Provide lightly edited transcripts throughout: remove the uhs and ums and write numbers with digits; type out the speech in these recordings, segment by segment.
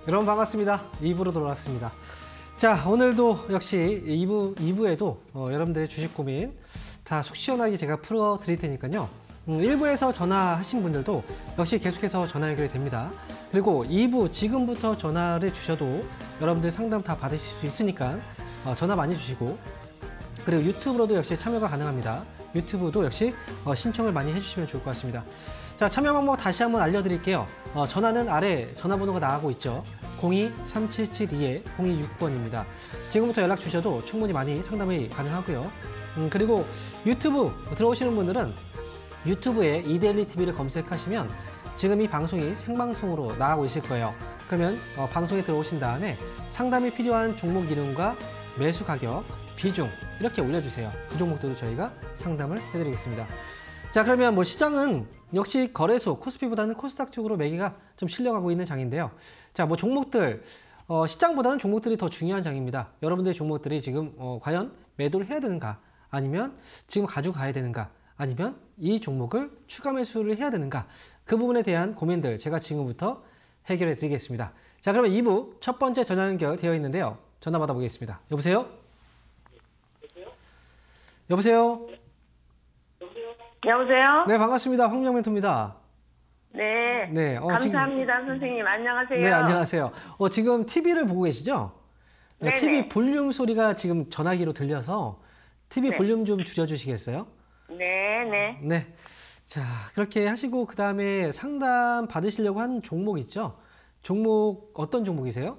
여러분 반갑습니다. 2부로 돌아왔습니다. 자, 오늘도 역시 2부에도 여러분들의 주식 고민 다 속 시원하게 제가 풀어드릴 테니까요. 1부에서 전화하신 분들도 역시 계속해서 전화 연결이 됩니다. 그리고 2부 지금부터 전화를 주셔도 여러분들 상담 다 받으실 수 있으니까 전화 많이 주시고, 그리고 유튜브로도 역시 참여가 가능합니다. 유튜브도 역시 신청을 많이 해주시면 좋을 것 같습니다. 자, 참여 방법 다시 한번 알려드릴게요. 전화는 아래 전화번호가 나가고 있죠. 02-3772-0268번입니다. 지금부터 연락 주셔도 충분히 많이 상담이 가능하고요. 그리고 유튜브 들어오시는 분들은 유튜브에 이데일리TV를 검색하시면 지금 이 방송이 생방송으로 나가고 있을 거예요. 그러면 방송에 들어오신 다음에 상담이 필요한 종목 이름과 매수 가격, 비중 이렇게 올려주세요. 그 종목들도 저희가 상담을 해드리겠습니다. 자, 그러면 뭐 시장은 역시 거래소 코스피보다는 코스닥 쪽으로 매기가 좀 실려가고 있는 장인데요. 자, 뭐 종목들 시장보다는 종목들이 더 중요한 장입니다. 여러분들의 종목들이 지금 과연 매도를 해야 되는가, 아니면 지금 가져가야 되는가, 아니면 이 종목을 추가 매수를 해야 되는가, 그 부분에 대한 고민들 제가 지금부터 해결해 드리겠습니다. 자, 그러면 2부 첫 번째 전화 연결 되어 있는데요. 전화 받아보겠습니다. 여보세요? 여보세요? 여보세요? 네, 반갑습니다. 황정 멘토입니다. 네. 네, 감사합니다, 지금, 선생님. 안녕하세요. 네, 안녕하세요. 지금 TV를 보고 계시죠? 네, 네네. TV 볼륨 소리가 지금 전화기로 들려서 TV 네. 볼륨 좀 줄여주시겠어요? 네. 네. 자, 그렇게 하시고 그 다음에 상담 받으시려고 한 종목 있죠? 종목 어떤 종목이세요?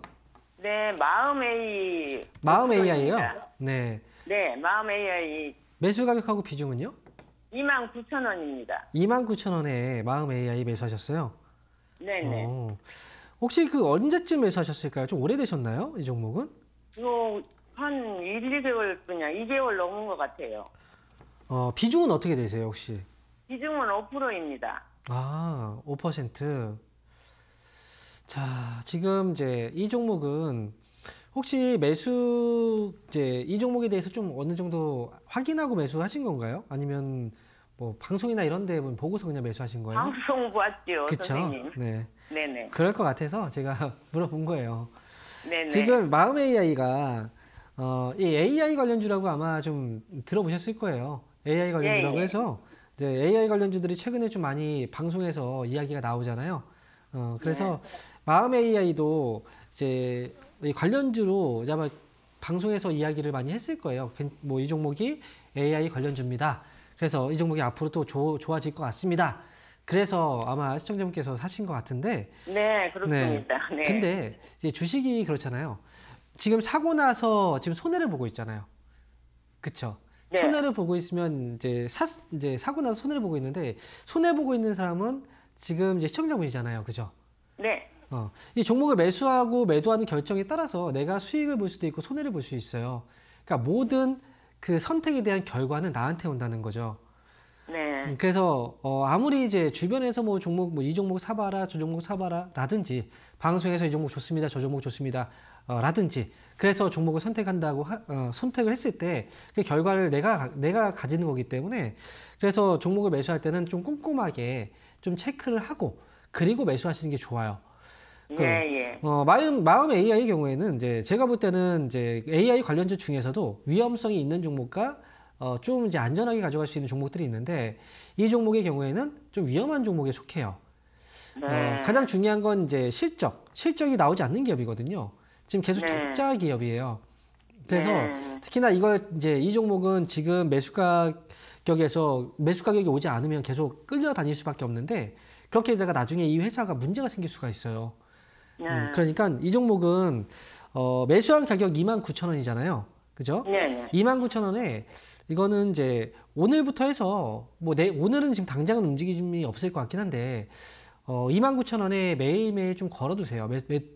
네, 마음 AI. 마음 AI요? 네. 네, 마음 AI 매수 가격하고 비중은요? 29,000원입니다. 29,000원에 마음 AI 매수하셨어요? 네네. 혹시 그 언제쯤 매수하셨을까요? 좀 오래되셨나요? 이 종목은? 한 1, 2개월 그냥 2개월 넘은 것 같아요. 비중은 어떻게 되세요, 혹시? 비중은 5%입니다. 아, 5%. 자, 지금 이제 이 종목은 혹시 매수, 이제 이 종목에 대해서 좀 어느 정도 확인하고 매수하신 건가요? 아니면 뭐 방송이나 이런 데 보고서 그냥 매수하신 거예요? 방송 봤죠, 그쵸? 선생님. 네. 네네. 그럴 것 같아서 제가 물어본 거예요. 네네. 지금 마음 AI가 이 AI 관련주라고 아마 좀 들어보셨을 거예요. AI 관련주라고 예. 해서 이제 AI 관련주들이 최근에 좀 많이 방송에서 이야기가 나오잖아요. 그래서 마음 AI도 이제 이 관련주로 아마 방송에서 이야기를 많이 했을 거예요. 뭐 이 종목이 AI 관련주입니다. 그래서 이 종목이 앞으로 또 좋아질 것 같습니다. 그래서 아마 시청자분께서 사신 것 같은데. 네, 그렇습니다. 네. 근데 이제 주식이 그렇잖아요. 지금 사고 나서 지금 손해를 보고 있잖아요. 그쵸? 네. 손해를 보고 있으면 이제 사고 나서 손해를 보고 있는데, 손해 보고 있는 사람은 지금 이제 시청자분이잖아요. 그죠? 네. 이 종목을 매수하고 매도하는 결정에 따라서 내가 수익을 볼 수도 있고 손해를 볼 수 있어요. 그러니까 모든 그 선택에 대한 결과는 나한테 온다는 거죠. 네. 그래서 아무리 이제 주변에서 뭐 종목 뭐 이 종목 사봐라 저 종목 사봐라 라든지, 방송에서 이 종목 좋습니다 저 종목 좋습니다 라든지, 그래서 종목을 선택한다고 선택을 했을 때 그 결과를 내가 가지는 거기 때문에, 그래서 종목을 매수할 때는 좀 꼼꼼하게 좀 체크를 하고 그리고 매수하시는 게 좋아요. 예. 마음 AI의 경우에는 이제 제가 볼 때는 이제 AI 관련주 중에서도 위험성이 있는 종목과 좀 이제 안전하게 가져갈 수 있는 종목들이 있는데, 이 종목의 경우에는 좀 위험한 종목에 속해요. 네. 가장 중요한 건 이제 실적이 나오지 않는 기업이거든요. 지금 계속 네. 적자 기업이에요. 그래서 네. 특히나 이 종목은 지금 매수 가격이 오지 않으면 계속 끌려다닐 수밖에 없는데, 그렇게 되다가 나중에 이 회사가 문제가 생길 수가 있어요. 그러니까 이 종목은 매수한 가격 29,000원이잖아요. 그죠? 네. 29,000원에 이거는 이제 오늘부터 해서 오늘은 지금 당장은 움직임이 없을 것 같긴 한데 29,000원에 매일매일 좀 걸어두세요.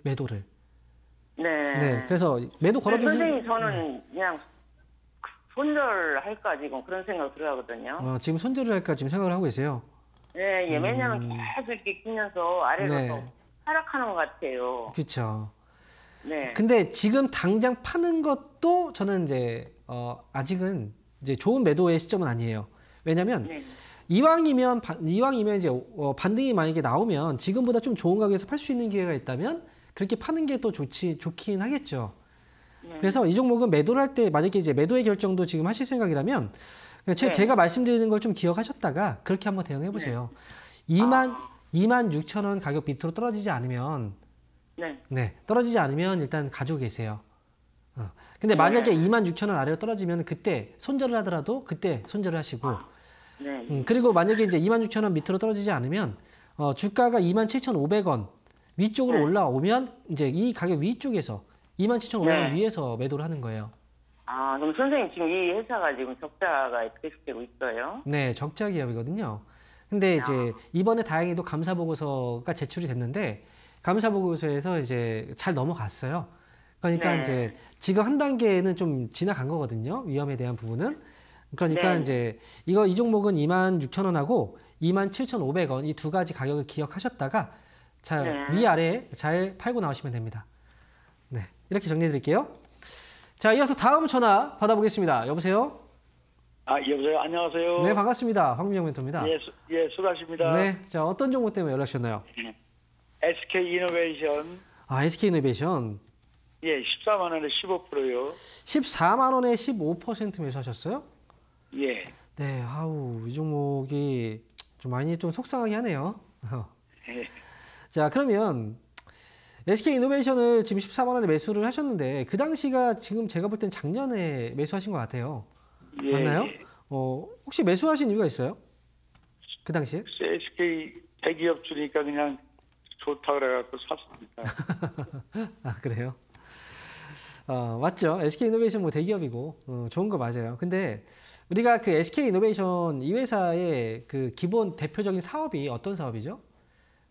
매도를. 네. 그래서 매도 걸어두세요. 선생님, 저는 그냥 손절할까 지금 그런 생각 들어가거든요. 지금 손절을 할까 지금 생각을 하고 계세요. 네, 왜냐면 계속 이렇게 끼면서 아래로 네. 더 하락하는 것 같아요. 그렇죠. 네. 근데 지금 당장 파는 것도 저는 이제 아직은 이제 좋은 매도의 시점은 아니에요. 왜냐면 네. 이왕이면 이제 반등이 만약에 나오면 지금보다 좀 좋은 가격에서 팔 수 있는 기회가 있다면 그렇게 파는 게 또 좋긴 하겠죠. 네. 그래서 이 종목은 매도를 할 때 만약에 이제 매도의 결정도 지금 하실 생각이라면 네. 제가 말씀드리는 걸 좀 기억하셨다가 그렇게 한번 대응해 보세요. 2만 6천 원 가격 밑으로 떨어지지 않으면 네. 떨어지지 않으면 일단 가지고 계세요. 근데 만약에 2만 6천 원 아래로 떨어지면 그때 손절을 하더라도 그때 손절을 하시고 네. 그리고 만약에 이제 2만 6천 원 밑으로 떨어지지 않으면 주가가 2만 7,500원 위쪽으로 네. 올라오면 이제 이 가격 위쪽에서 2만 7,500원 네. 위에서 매도를 하는 거예요. 아, 그럼 선생님 지금 이 회사가 지금 적자가 계속되고 있어요? 네, 적자 기업이거든요. 근데 이제 이번에 다행히도 감사 보고서가 제출이 됐는데 감사 보고서에서 이제 잘 넘어갔어요. 그러니까 네. 이제 지금 한 단계는 좀 지나간 거거든요. 위험에 대한 부분은. 그러니까 네. 이제 이 종목은 2만 6천 원하고 2만 7,500원 이 두 가지 가격을 기억하셨다가 잘 네. 위아래 잘 팔고 나오시면 됩니다. 네, 이렇게 정리해 드릴게요. 자, 이어서 다음 전화 받아보겠습니다. 여보세요? 여보세요. 안녕하세요. 네, 반갑습니다. 황민영 멘토입니다. 예, 수고하십니다. 네, 자, 어떤 종목 때문에 연락 주셨나요? SK 이노베이션. SK이노베이션. 예, 14만 원에 15%요. 14만 원에 15% 매수하셨어요? 예. 네, 이 종목이 좀 많이 좀 속상하게 하네요. 예. 자, 그러면 SK이노베이션을 지금 14만 원에 매수를 하셨는데 그 당시가 지금 제가 볼 땐 작년에 매수하신 것 같아요. 예, 맞나요? 예. 혹시 매수하신 이유가 있어요? 그 당시에? SK 대기업 주니까 그냥 좋다 그래갖고 샀습니다. 그래요? 맞죠. SK이노베이션 뭐 대기업이고 좋은 거 맞아요. 근데 우리가 그 SK이노베이션 이 회사의 그 기본 대표적인 사업이 어떤 사업이죠?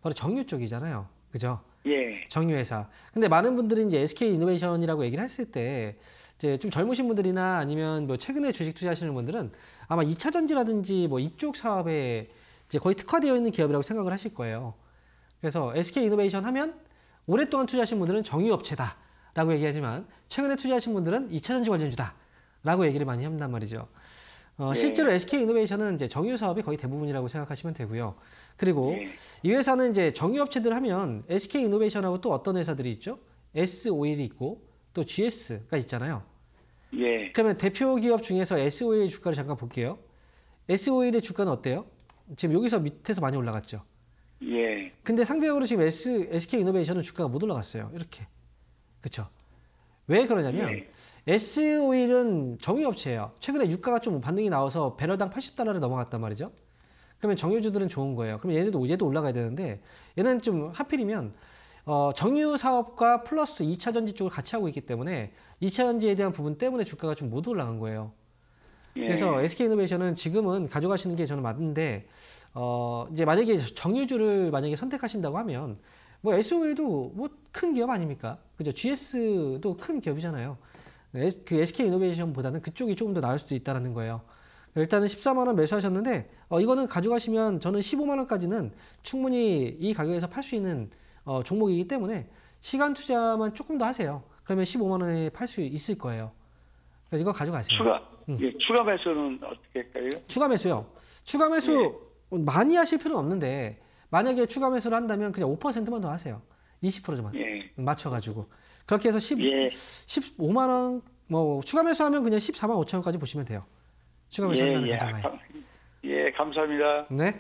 바로 정유 쪽이잖아요. 그죠? 예. 정유회사. 근데 많은 분들이 이제 SK이노베이션이라고 얘기를 했을 때 이제 좀 젊으신 분들이나 아니면 뭐 최근에 주식 투자하시는 분들은 아마 2차 전지라든지 뭐 이쪽 사업에 이제 거의 특화되어 있는 기업이라고 생각을 하실 거예요. 그래서 SK이노베이션 하면 오랫동안 투자하신 분들은 정유업체다라고 얘기하지만 최근에 투자하신 분들은 2차 전지 관련주다라고 얘기를 많이 한단 말이죠. 실제로 SK이노베이션은 이제 정유 사업이 거의 대부분이라고 생각하시면 되고요. 그리고 이 회사는 이제 정유업체들 하면 SK이노베이션하고 또 어떤 회사들이 있죠? S-오일이 있고 또 GS가 있잖아요. 예. 그러면 대표 기업 중에서 S-오일의 주가를 잠깐 볼게요. S-오일의 주가는 어때요? 지금 여기서 밑에서 많이 올라갔죠. 예. 근데 상대적으로 지금 SK이노베이션은 주가가 못 올라갔어요. 이렇게. 그렇죠? 왜 그러냐면 S-오일은 정유업체예요. 최근에 유가가 좀 반등이 나와서 배럴당 80달러를 넘어갔단 말이죠. 그러면 정유주들은 좋은 거예요. 그럼 얘도 올라가야 되는데 얘는 좀 하필이면 정유 사업과 플러스 2차 전지 쪽을 같이 하고 있기 때문에 2차 전지에 대한 부분 때문에 주가가 좀 못 올라간 거예요. 그래서 SK이노베이션은 지금은 가져가시는 게 저는 맞는데 이제 만약에 정유주를 만약에 선택하신다고 하면 뭐 S-오일도 뭐 큰 기업 아닙니까? 그죠? GS도 큰 기업이잖아요. 그 SK이노베이션보다는 그쪽이 조금 더 나을 수도 있다는 거예요. 일단은 14만 원 매수하셨는데 이거는 가져가시면 저는 15만 원까지는 충분히 이 가격에서 팔 수 있는 종목이기 때문에 시간 투자만 조금 더 하세요. 그러면 15만 원에 팔 수 있을 거예요. 그래서 이거 가져가세요. 추가 매수는 어떻게 할까요? 추가 매수요. 추가 매수 많이 하실 필요는 없는데 만약에 추가 매수를 한다면 그냥 5%만 더 하세요. 20%만 맞춰가지고 그렇게 해서 15만 원 뭐 추가 매수하면 그냥 14만 5천 원까지 보시면 돼요. 추가 매수한다는 가정하에. 예, 감사합니다. 네.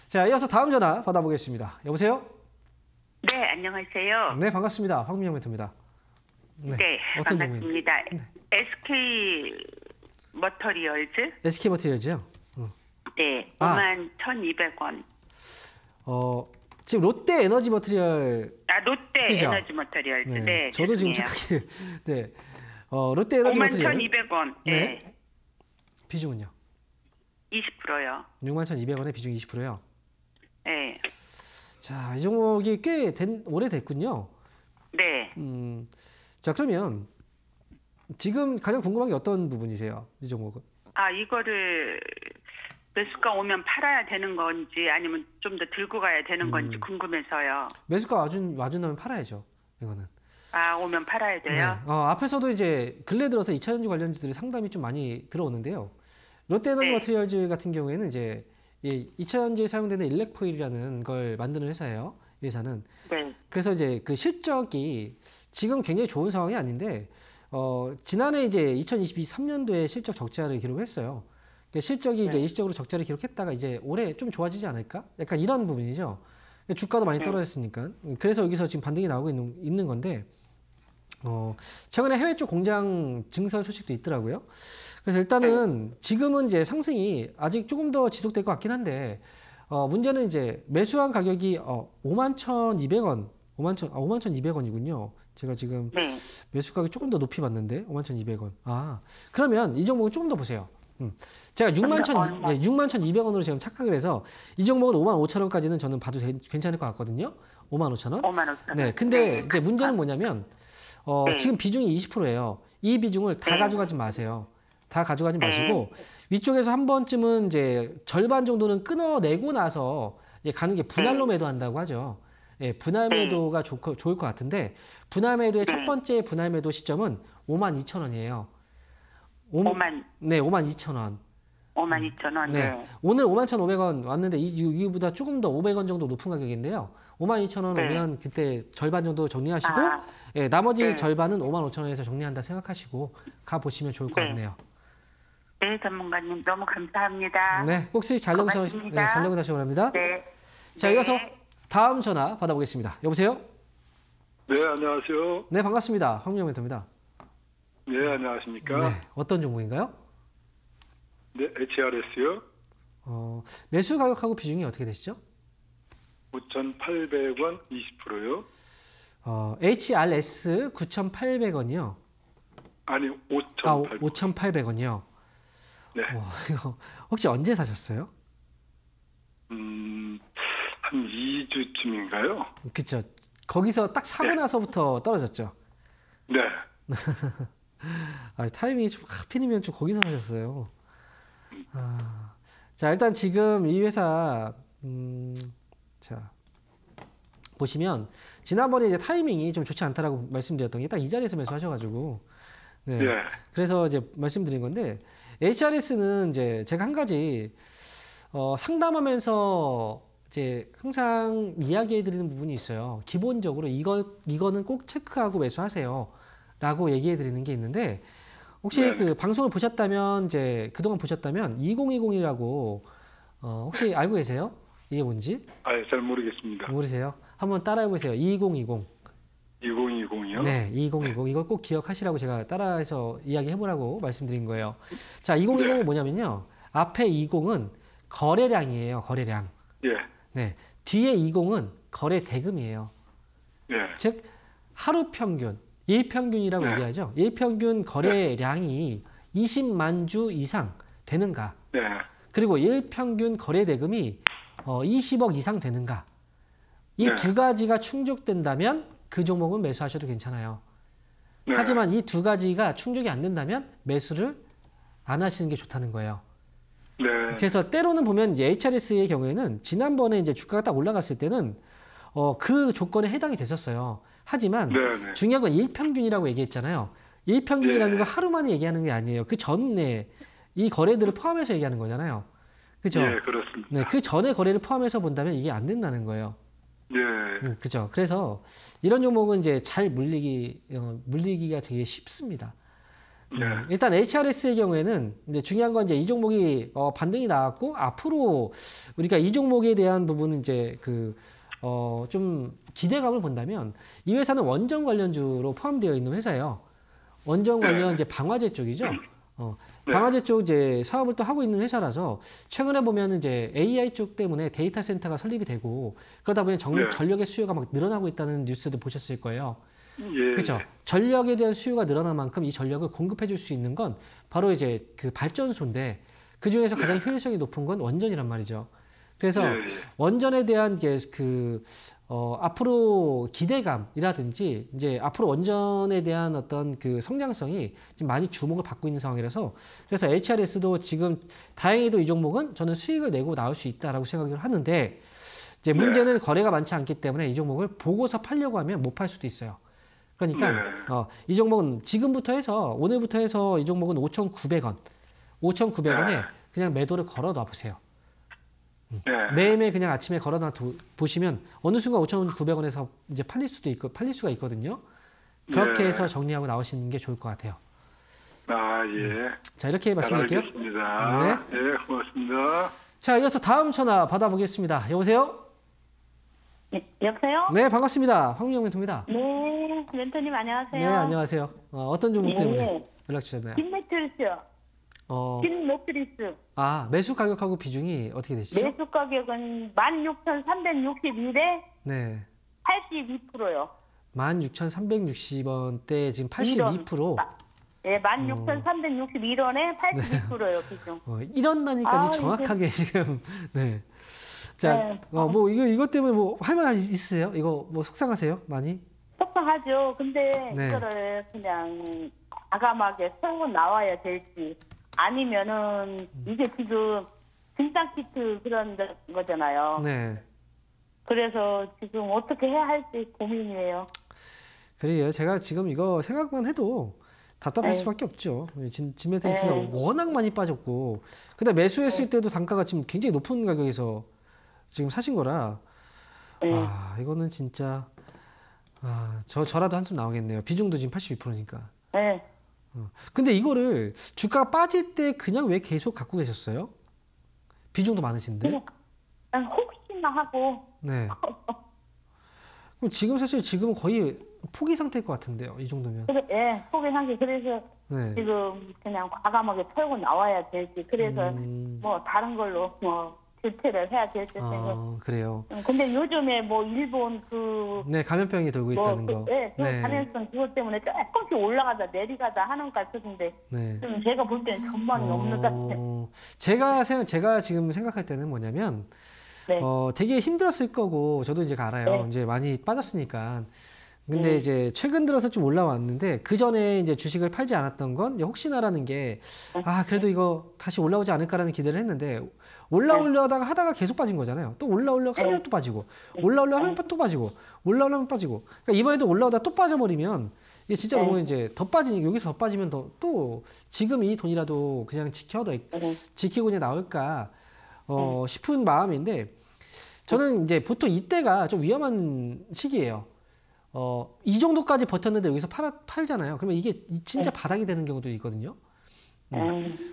자, 이어서 다음 전화 받아보겠습니다. 여보세요? 네, 안녕하세요. 네, 반갑습니다. 황민영 멘토입니다. 네, 어떤 반갑습니다. SK 머터리얼즈? SK 머티리얼즈요? 네, 51,200원. 지금 롯데 에너지 머티리얼. 롯데 그죠? 에너지 머터리얼즈. 네, 저도 지금 죄송해요. 착하게. 롯데 에너지 머티리얼. 51,200원. 네. 비중은요? 20%요. 61,200원에 비중 20%요? 네. 자, 이 종목이 꽤 오래됐군요. 네. 자, 그러면 지금 가장 궁금한 게 어떤 부분이세요? 이 종목은? 이거를 매수가 오면 팔아야 되는 건지 아니면 좀 더 들고 가야 되는 건지 궁금해서요. 매수가 와준다면 팔아야죠. 이거는. 오면 팔아야 돼요? 네. 앞에서도 이제 근래 들어서 2차 전지 관련주들이 상담이 좀 많이 들어오는데요. 롯데에너지 머티리얼즈 같은 경우에는 이제 2차 전지에 사용되는 일렉포일이라는 걸 만드는 회사예요. 이 회사는. 네. 그래서 이제 그 실적이 지금 굉장히 좋은 상황이 아닌데 지난해 이제 2023년도에 실적 적자를 기록했어요. 그러니까 실적이 이제 일시적으로 적자를 기록했다가 이제 올해 좀 좋아지지 않을까? 약간 이런 부분이죠. 주가도 많이 떨어졌으니까. 그래서 여기서 지금 반등이 나오고 있는 건데 최근에 해외 쪽 공장 증설 소식도 있더라고요. 그래서 일단은 지금은 이제 상승이 아직 조금 더 지속될 것 같긴 한데 문제는 이제 매수한 가격이 51,200원, 51,200원이군요. 제가 지금 네. 매수 가격 조금 더 높이 봤는데 51,200원. 아, 그러면 이 종목은 조금 더 보세요. 제가 61,200원으로 지금 착각을 해서 이 종목은 55,000원까지는 저는 봐도 괜찮을 것 같거든요. 55,000원. 55,000원. 네, 근데 네. 이제 문제는 뭐냐면 네. 지금 비중이 20%예요. 이 비중을 다 네. 가져가지 마세요. 다 가져가지 네. 마시고 위쪽에서 한 번쯤은 이제 절반 정도는 끊어내고 나서 이제 가는 게 분할로 매도한다고 하죠. 예, 분할 매도가 좋을 것 같은데 분할 매도의 첫 번째 분할 매도 시점은 52,000원이에요. 52,000원. 52,000원. 네. 네. 오늘 51,500원 왔는데 이보다 조금 더 500원 정도 높은 가격인데요. 52,000원 네. 오면 그때 절반 정도 정리하시고 예, 나머지 절반은 55,000원에서 정리한다 생각하시고 가보시면 좋을 것 같네요. 네, 전문가님 너무 감사합니다. 네, 꼭 수익 잘 내고 고맙습니다. 잘 내고 사시기 바랍니다. 네. 자, 이어서 다음 전화 받아보겠습니다. 여보세요? 네, 안녕하세요. 네, 반갑습니다. 황민영 멘토입니다. 네, 안녕하십니까? 네, 어떤 종목인가요? 네, HRS요. 매수 가격하고 비중이 어떻게 되시죠? 5,800원 20%요. HRS 9,800원이요. 아니, 아, 5,800원. 5,800원이요. 네. 이거 혹시 언제 사셨어요? 한 2주쯤인가요? 그쵸. 거기서 딱 사고 나서부터 떨어졌죠. 네. 타이밍이 좀 하필이면 좀 거기서 사셨어요. 자, 일단 지금 이 회사 자 보시면 지난번에 이제 타이밍이 좀 좋지 않다라고 말씀드렸던 게 딱 이 자리에서 매수하셔가지고 네. 그래서 이제 말씀드린 건데 HRS는 이제 제가 한 가지 상담하면서 이제 항상 이야기해드리는 부분이 있어요. 기본적으로 이거는 꼭 체크하고 매수하세요.라고 얘기해드리는 게 있는데 혹시 그 방송을 보셨다면 이제 그동안 보셨다면 2020이라고 혹시 알고 계세요? 이게 뭔지? 잘 모르겠습니다. 모르세요? 한번 따라해보세요. 2020. 2020이요? 네, 2020. 이걸 꼭 기억하시라고 제가 따라해서 이야기해보라고 말씀드린 거예요. 자, 2020은 뭐냐면요. 앞에 20은 거래량이에요. 거래량. 예. 네, 뒤에 20은 거래 대금이에요. 예. 즉 하루 평균, 일평균이라고 얘기하죠. 일평균 거래량이 20만 주 이상 되는가? 네. 그리고 일평균 거래 대금이 20억 이상 되는가? 이 두 가지가 충족된다면 그 종목은 매수하셔도 괜찮아요. 네. 하지만 이 두 가지가 충족이 안 된다면 매수를 안 하시는 게 좋다는 거예요. 네. 그래서 때로는 보면 이제 HRS의 경우에는 지난번에 이제 주가가 딱 올라갔을 때는 그 조건에 해당이 됐었어요. 하지만 네. 중요한 건 일평균이라고 얘기했잖아요. 일평균이라는 건 하루만에 얘기하는 게 아니에요. 그 전에 이 거래들을 포함해서 얘기하는 거잖아요. 그죠? 예, 그렇습니다. 네, 그 전에 거래를 포함해서 본다면 이게 안 된다는 거예요. 네. 그죠? 그래서 이런 종목은 이제 잘 물리기가 되게 쉽습니다. 네. 일단 HRS의 경우에는 이제 중요한 건 이제 이 종목이 반등이 나왔고 앞으로 우리가 이 종목에 대한 부분은 이제 좀 기대감을 본다면 이 회사는 원전 관련주로 포함되어 있는 회사예요. 원전 관련 이제 방화제 쪽이죠. 방화제 쪽 이제 사업을 또 하고 있는 회사라서 최근에 보면 이제 AI 쪽 때문에 데이터 센터가 설립이 되고 그러다 보니 전력의 수요가 막 늘어나고 있다는 뉴스도 보셨을 거예요. 예. 그렇죠. 전력에 대한 수요가 늘어난 만큼 이 전력을 공급해 줄 수 있는 건 바로 이제 그 발전소인데 그 중에서 가장 효율성이 높은 건 원전이란 말이죠. 그래서 원전에 대한 게 앞으로 기대감이라든지 이제 앞으로 원전에 대한 어떤 그 성장성이 지금 많이 주목을 받고 있는 상황이라서 그래서 HRS도 지금 다행히도 이 종목은 저는 수익을 내고 나올 수 있다라고 생각을 하는데 이제 문제는 거래가 많지 않기 때문에 이 종목을 보고서 팔려고 하면 못 팔 수도 있어요. 그러니까 이 종목은 지금부터 해서 오늘부터 해서 이 종목은 5,900원에 그냥 매도를 걸어 놔 보세요. 네. 매일매일 그냥 아침에 걸어놔 보시면 어느 순간 5,900원에서 이제 팔릴 수가 있거든요. 그렇게 예. 해서 정리하고 나오시는 게 좋을 것 같아요. 아, 예. 자, 이렇게 잘 말씀드릴게요. 알겠습니다. 네. 예, 고맙습니다. 자, 이어서 다음 전화 받아보겠습니다. 여보세요? 여보세요? 네, 반갑습니다. 황민영 멘토입니다. 네, 멘토님 안녕하세요. 네, 안녕하세요. 어떤 종목 때문에 네. 연락 주셨나요? 긴 매트리스, 긴 매트리스. 매수 가격하고 비중이 어떻게 되시죠? 매수 가격은 16,361에 네. 82%요. 16,360원대 지금 82%. 네, 16,361원에 82%요, 비중. 이런 단위까지 아, 정확하게 지금, 네. 자, 네. 뭐, 이것 때문에 뭐, 할 말 있으세요? 이거 뭐, 속상하세요? 많이? 속상하죠. 근데 네. 이거를 그냥 과감하게 쏘고 나와야 될지, 아니면은 이게 지금 진단키트 그런 거잖아요. 네. 그래서 지금 어떻게 해야 할지 고민이에요. 그래요. 제가 지금 이거 생각만 해도 답답할 네. 수밖에 없죠. 진메탈리스가 네. 워낙 많이 빠졌고, 근데 매수했을 때도 단가가 지금 굉장히 높은 가격에서 지금 사신 거라, 네. 이거는 진짜, 저라도 한숨 나오겠네요. 비중도 지금 82%니까. 네. 근데 이거를 주가가 빠질 때 그냥 왜 계속 갖고 계셨어요? 비중도 많으신데? 그냥 혹시나 하고. 네. 그럼 지금 사실 지금은 거의 포기 상태일 것 같은데요. 이 정도면. 예, 포기한 게 그래서 네. 지금 그냥 과감하게 털고 나와야 될지. 그래서 뭐 다른 걸로 뭐 교체를 해야 될지 생각. 그래요. 근데 요즘에 뭐 일본 그 네, 감염병이 돌고 있다는 거. 그 네. 감염성 그것 때문에 조금씩 올라가다 내리가다 하는 것 같은데 네. 좀 제가 볼 때는 전망이 없는 것 같아요. 제가 지금 생각할 때는 뭐냐면, 네. 되게 힘들었을 거고, 저도 이제 알아요. 네. 이제 많이 빠졌으니까. 근데 이제 최근 들어서 좀 올라왔는데, 그 전에 이제 주식을 팔지 않았던 건 이제 혹시나라는 게, 그래도 이거 다시 올라오지 않을까라는 기대를 했는데, 올라오려다가 하다가 계속 빠진 거잖아요. 또 올라오려고 하면 또 빠지고, 올라오려고 하면 또 빠지고, 올라오려면 빠지고. 그러니까 이번에도 올라오다 또 빠져버리면, 이게 진짜 너무 이제 더 빠지니, 여기서 더 빠지면 또 지금 이 돈이라도 그냥 지키고 그냥 나올까, 싶은 마음인데, 저는 이제 보통 이때가 좀 위험한 시기예요. 이 정도까지 버텼는데 여기서 팔잖아요. 그러면 이게 진짜 바닥이 되는 경우도 있거든요.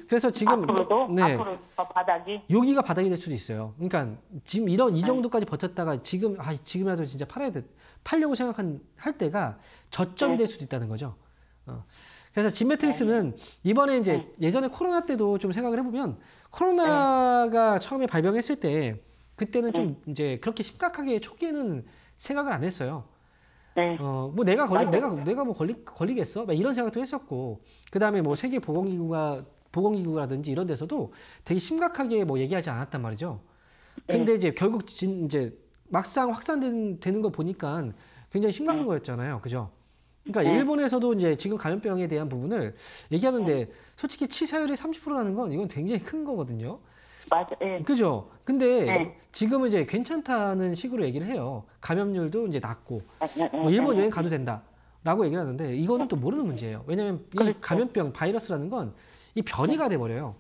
그래서 지금 앞으로도 앞으로 더 바닥이 여기가 바닥이 될 수도 있어요. 그러니까 지금 이 정도까지 버텼다가 지금이라도 진짜 팔려고 할 때가 저점이 될 수도 있다는 거죠. 그래서 진매트릭스는 이번에 이제 예전에 코로나 때도 좀 생각을 해보면 코로나가 처음에 발병했을 때 그때는 좀 이제 그렇게 심각하게 초기에는 생각을 안 했어요. 네. 뭐 내가 뭐 걸리겠어? 막 이런 생각도 했었고, 그 다음에 뭐 세계 보건기구라든지 이런 데서도 되게 심각하게 뭐 얘기하지 않았단 말이죠. 근데 이제 결국 이제 막상 확산되는 거 보니까 굉장히 심각한 거였잖아요. 그죠? 그러니까 일본에서도 이제 지금 감염병에 대한 부분을 얘기하는데 솔직히 치사율이 30%라는 건 이건 굉장히 큰 거거든요. 맞아. 예. 그죠? 근데 지금은 이제 괜찮다는 식으로 얘기를 해요. 감염률도 이제 낮고, 뭐 일본 여행 가도 된다라고 얘기를 하는데 이거는 또 모르는 문제예요. 왜냐하면 이 감염병 바이러스라는 건 이 변이가 돼버려요.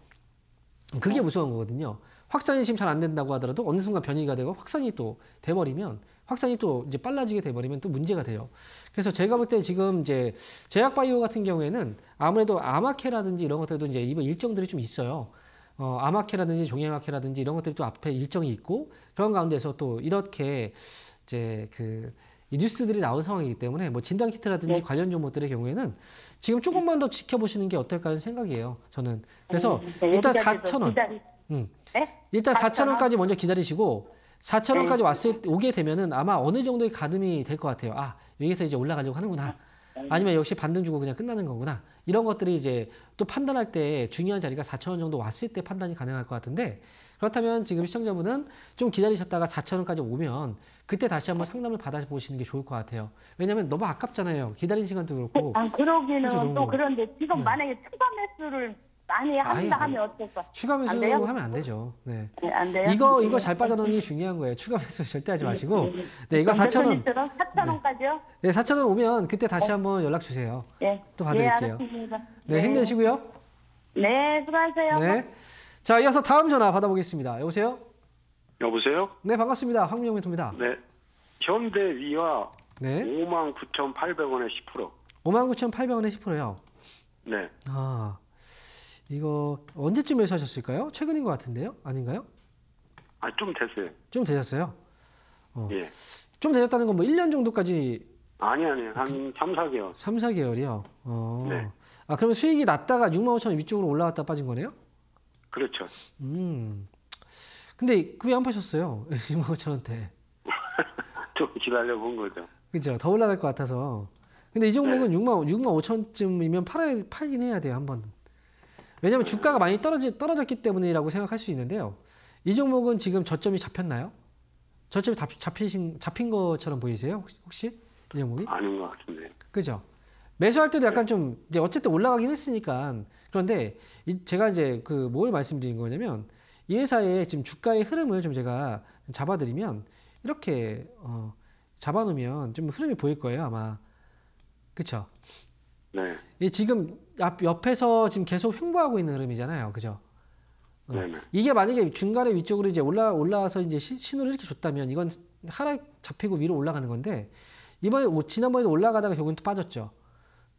그게 무서운 거거든요. 확산이 지금 잘 안 된다고 하더라도 어느 순간 변이가 되고 확산이 또 돼버리면 확산이 또 이제 빨라지게 돼버리면 또 문제가 돼요. 그래서 제가 볼 때 지금 이제 제약바이오 같은 경우에는 아무래도 아마케라든지 이런 것들도 이제 이번 일정들이 좀 있어요. 아마케라든지 종양학회라든지 이런 것들이 또 앞에 일정이 있고 그런 가운데서 또 이렇게 이제 이 뉴스들이 나온 상황이기 때문에 뭐 진단키트라든지 관련 종목들의 경우에는 지금 조금만 더 지켜보시는 게 어떨까 하는 생각이에요. 저는. 그래서 일단 4,000원. 일단 4,000원까지 먼저 기다리시고 4,000원까지 오게 되면은 아마 어느 정도의 가늠이 될 것 같아요. 여기서 이제 올라가려고 하는구나. 아니면 역시 반등 주고 그냥 끝나는 거구나. 이런 것들이 이제 또 판단할 때 중요한 자리가 4,000원 정도 왔을 때 판단이 가능할 것 같은데 그렇다면 지금 시청자분은 좀 기다리셨다가 4,000원까지 오면 그때 다시 한번 상담을 받아보시는 게 좋을 것 같아요. 왜냐하면 너무 아깝잖아요. 기다린 시간도 그렇고. 그러기는 또 그런데 지금 만약에 추가 매수를 많이 한다 하면 어떨까? 추가 매수하면 안 되죠. 네. 안 돼요? 이거 잘 빠져나오는 게 중요한 거예요. 추가 매수 절대 하지 마시고. 네, 이거 4,000원. 4,000원까지요? 네, 4,000원 오면 그때 다시 한번 연락 주세요. 또 받을게요. 알았습니다. 네, 힘내시고요. 네, 수고하세요. 네. 자, 이어서 다음 전화 받아보겠습니다. 여보세요? 여보세요? 네, 반갑습니다. 황민영 멘토입니다. 네. 현대위와 네. 59,800원에 10%. 59,800원에 10%요. 네. 아, 이거 언제쯤 매수하셨을까요? 최근인 것 같은데요? 아닌가요? 아, 좀 됐어요. 좀 되셨어요? 예. 좀 되셨다는 건 뭐 1년 정도까지 아니. 한 3, 4개월. 3, 4개월이요? 네. 아, 그러면 수익이 났다가 65,000원 위쪽으로 올라갔다 빠진 거네요? 그렇죠. 근데 왜 안 파셨어요? 65,000원대. 좀 기다려본 거죠. 그죠? 더 올라갈 것 같아서. 근데 이 종목은 65,000원쯤이면 팔긴 해야 돼요, 한번. 왜냐면 주가가 많이 떨어졌기 때문이라고 생각할 수 있는데요. 이 종목은 지금 저점이 잡혔나요? 저점이 잡힌 것처럼 보이세요? 혹시? 이 종목이? 아닌 것 같은데. 그죠? 매수할 때도 약간 좀, 이제 어쨌든 올라가긴 했으니까. 그런데 제가 이제 뭘 말씀드린 거냐면, 이 회사의 지금 주가의 흐름을 좀 제가 잡아드리면, 이렇게, 잡아놓으면 좀 흐름이 보일 거예요, 아마. 그쵸? 네. 이 지금 옆에서 지금 계속 횡보하고 있는 흐름이잖아요. 그죠? 네네. 이게 만약에 중간에 위쪽으로 이제 올라와서 이제 신호를 이렇게 줬다면 이건 하락 잡히고 위로 올라가는 건데 지난번에도 올라가다가 결국은 또 빠졌죠.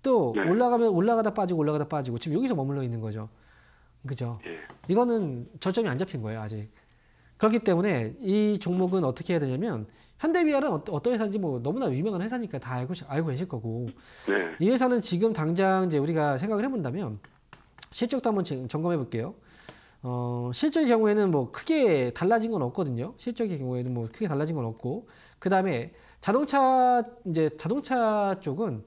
또 네. 올라가다 빠지고 지금 여기서 머물러 있는 거죠. 그죠? 예. 이거는 저점이 안 잡힌 거예요, 아직. 그렇기 때문에 이 종목은 어떻게 해야 되냐면 현대비아는 어떤 회사인지 뭐 너무나 유명한 회사니까 다 알고 계실 거고 네. 이 회사는 지금 당장 이제 우리가 생각을 해본다면 실적도 한번 점검해 볼게요. 실적의 경우에는 뭐 크게 달라진 건 없거든요. 실적의 경우에는 뭐 크게 달라진 건 없고 그 다음에 자동차 쪽은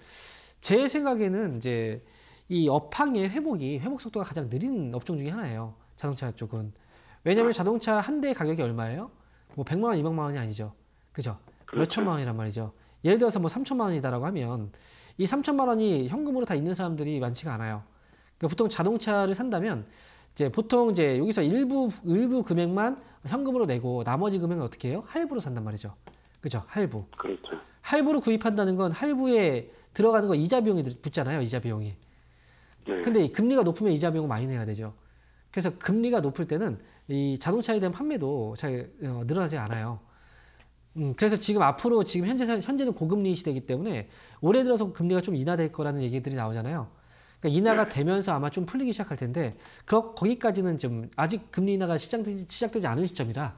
제 생각에는 이제 이 업황의 회복 속도가 가장 느린 업종 중에 하나예요. 자동차 쪽은. 왜냐하면 자동차 한 대 가격이 얼마예요? 뭐 100만 원, 200만 원이 아니죠. 그죠? 그렇죠. 몇 천만 원이란 말이죠. 예를 들어서 뭐 3천만 원이다라고 하면 이 3천만 원이 현금으로 다 있는 사람들이 많지가 않아요. 그러니까 보통 자동차를 산다면 보통 여기서 일부 금액만 현금으로 내고 나머지 금액은 어떻게 해요? 할부로 산단 말이죠. 그죠? 할부. 그렇죠. 할부로 구입한다는 건 할부에 들어가는 거 이자 비용이 붙잖아요. 이자 비용이. 네. 근데 금리가 높으면 이자 비용을 많이 내야 되죠. 그래서 금리가 높을 때는 이 자동차에 대한 판매도 잘 늘어나지 않아요. 그래서 앞으로 현재는 고금리 시대이기 때문에 올해 들어서 금리가 좀 인하될 거라는 얘기들이 나오잖아요. 그러니까 인하가 되면서 아마 좀 풀리기 시작할 텐데 거기까지는 좀 아직 금리 인하가 시작되지 않은 시점이라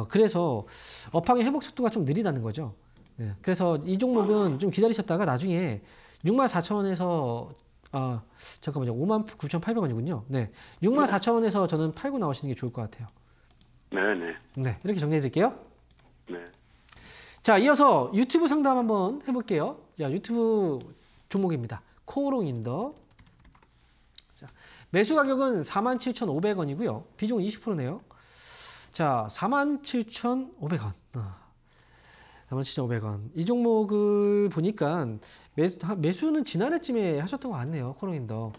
그래서 업황의 회복 속도가 좀 느리다는 거죠. 네. 그래서 이 종목은 좀 기다리셨다가 나중에 64,000원에서 잠깐만요. 59,800원이군요. 네. 64,000원에서 저는 팔고 나오시는 게 좋을 것 같아요. 네네. 네. 이렇게 정리해 드릴게요. 네. 자, 이어서 유튜브 상담 한번 해볼게요. 자, 유튜브 종목입니다. 코오롱인더. 자, 매수 가격은 47,500원이고요. 비중은 20%네요. 자, 47,500원. 47,500원. 이 종목을 보니까 매수는 지난해쯤에 하셨던 것 같네요. 코오롱인더.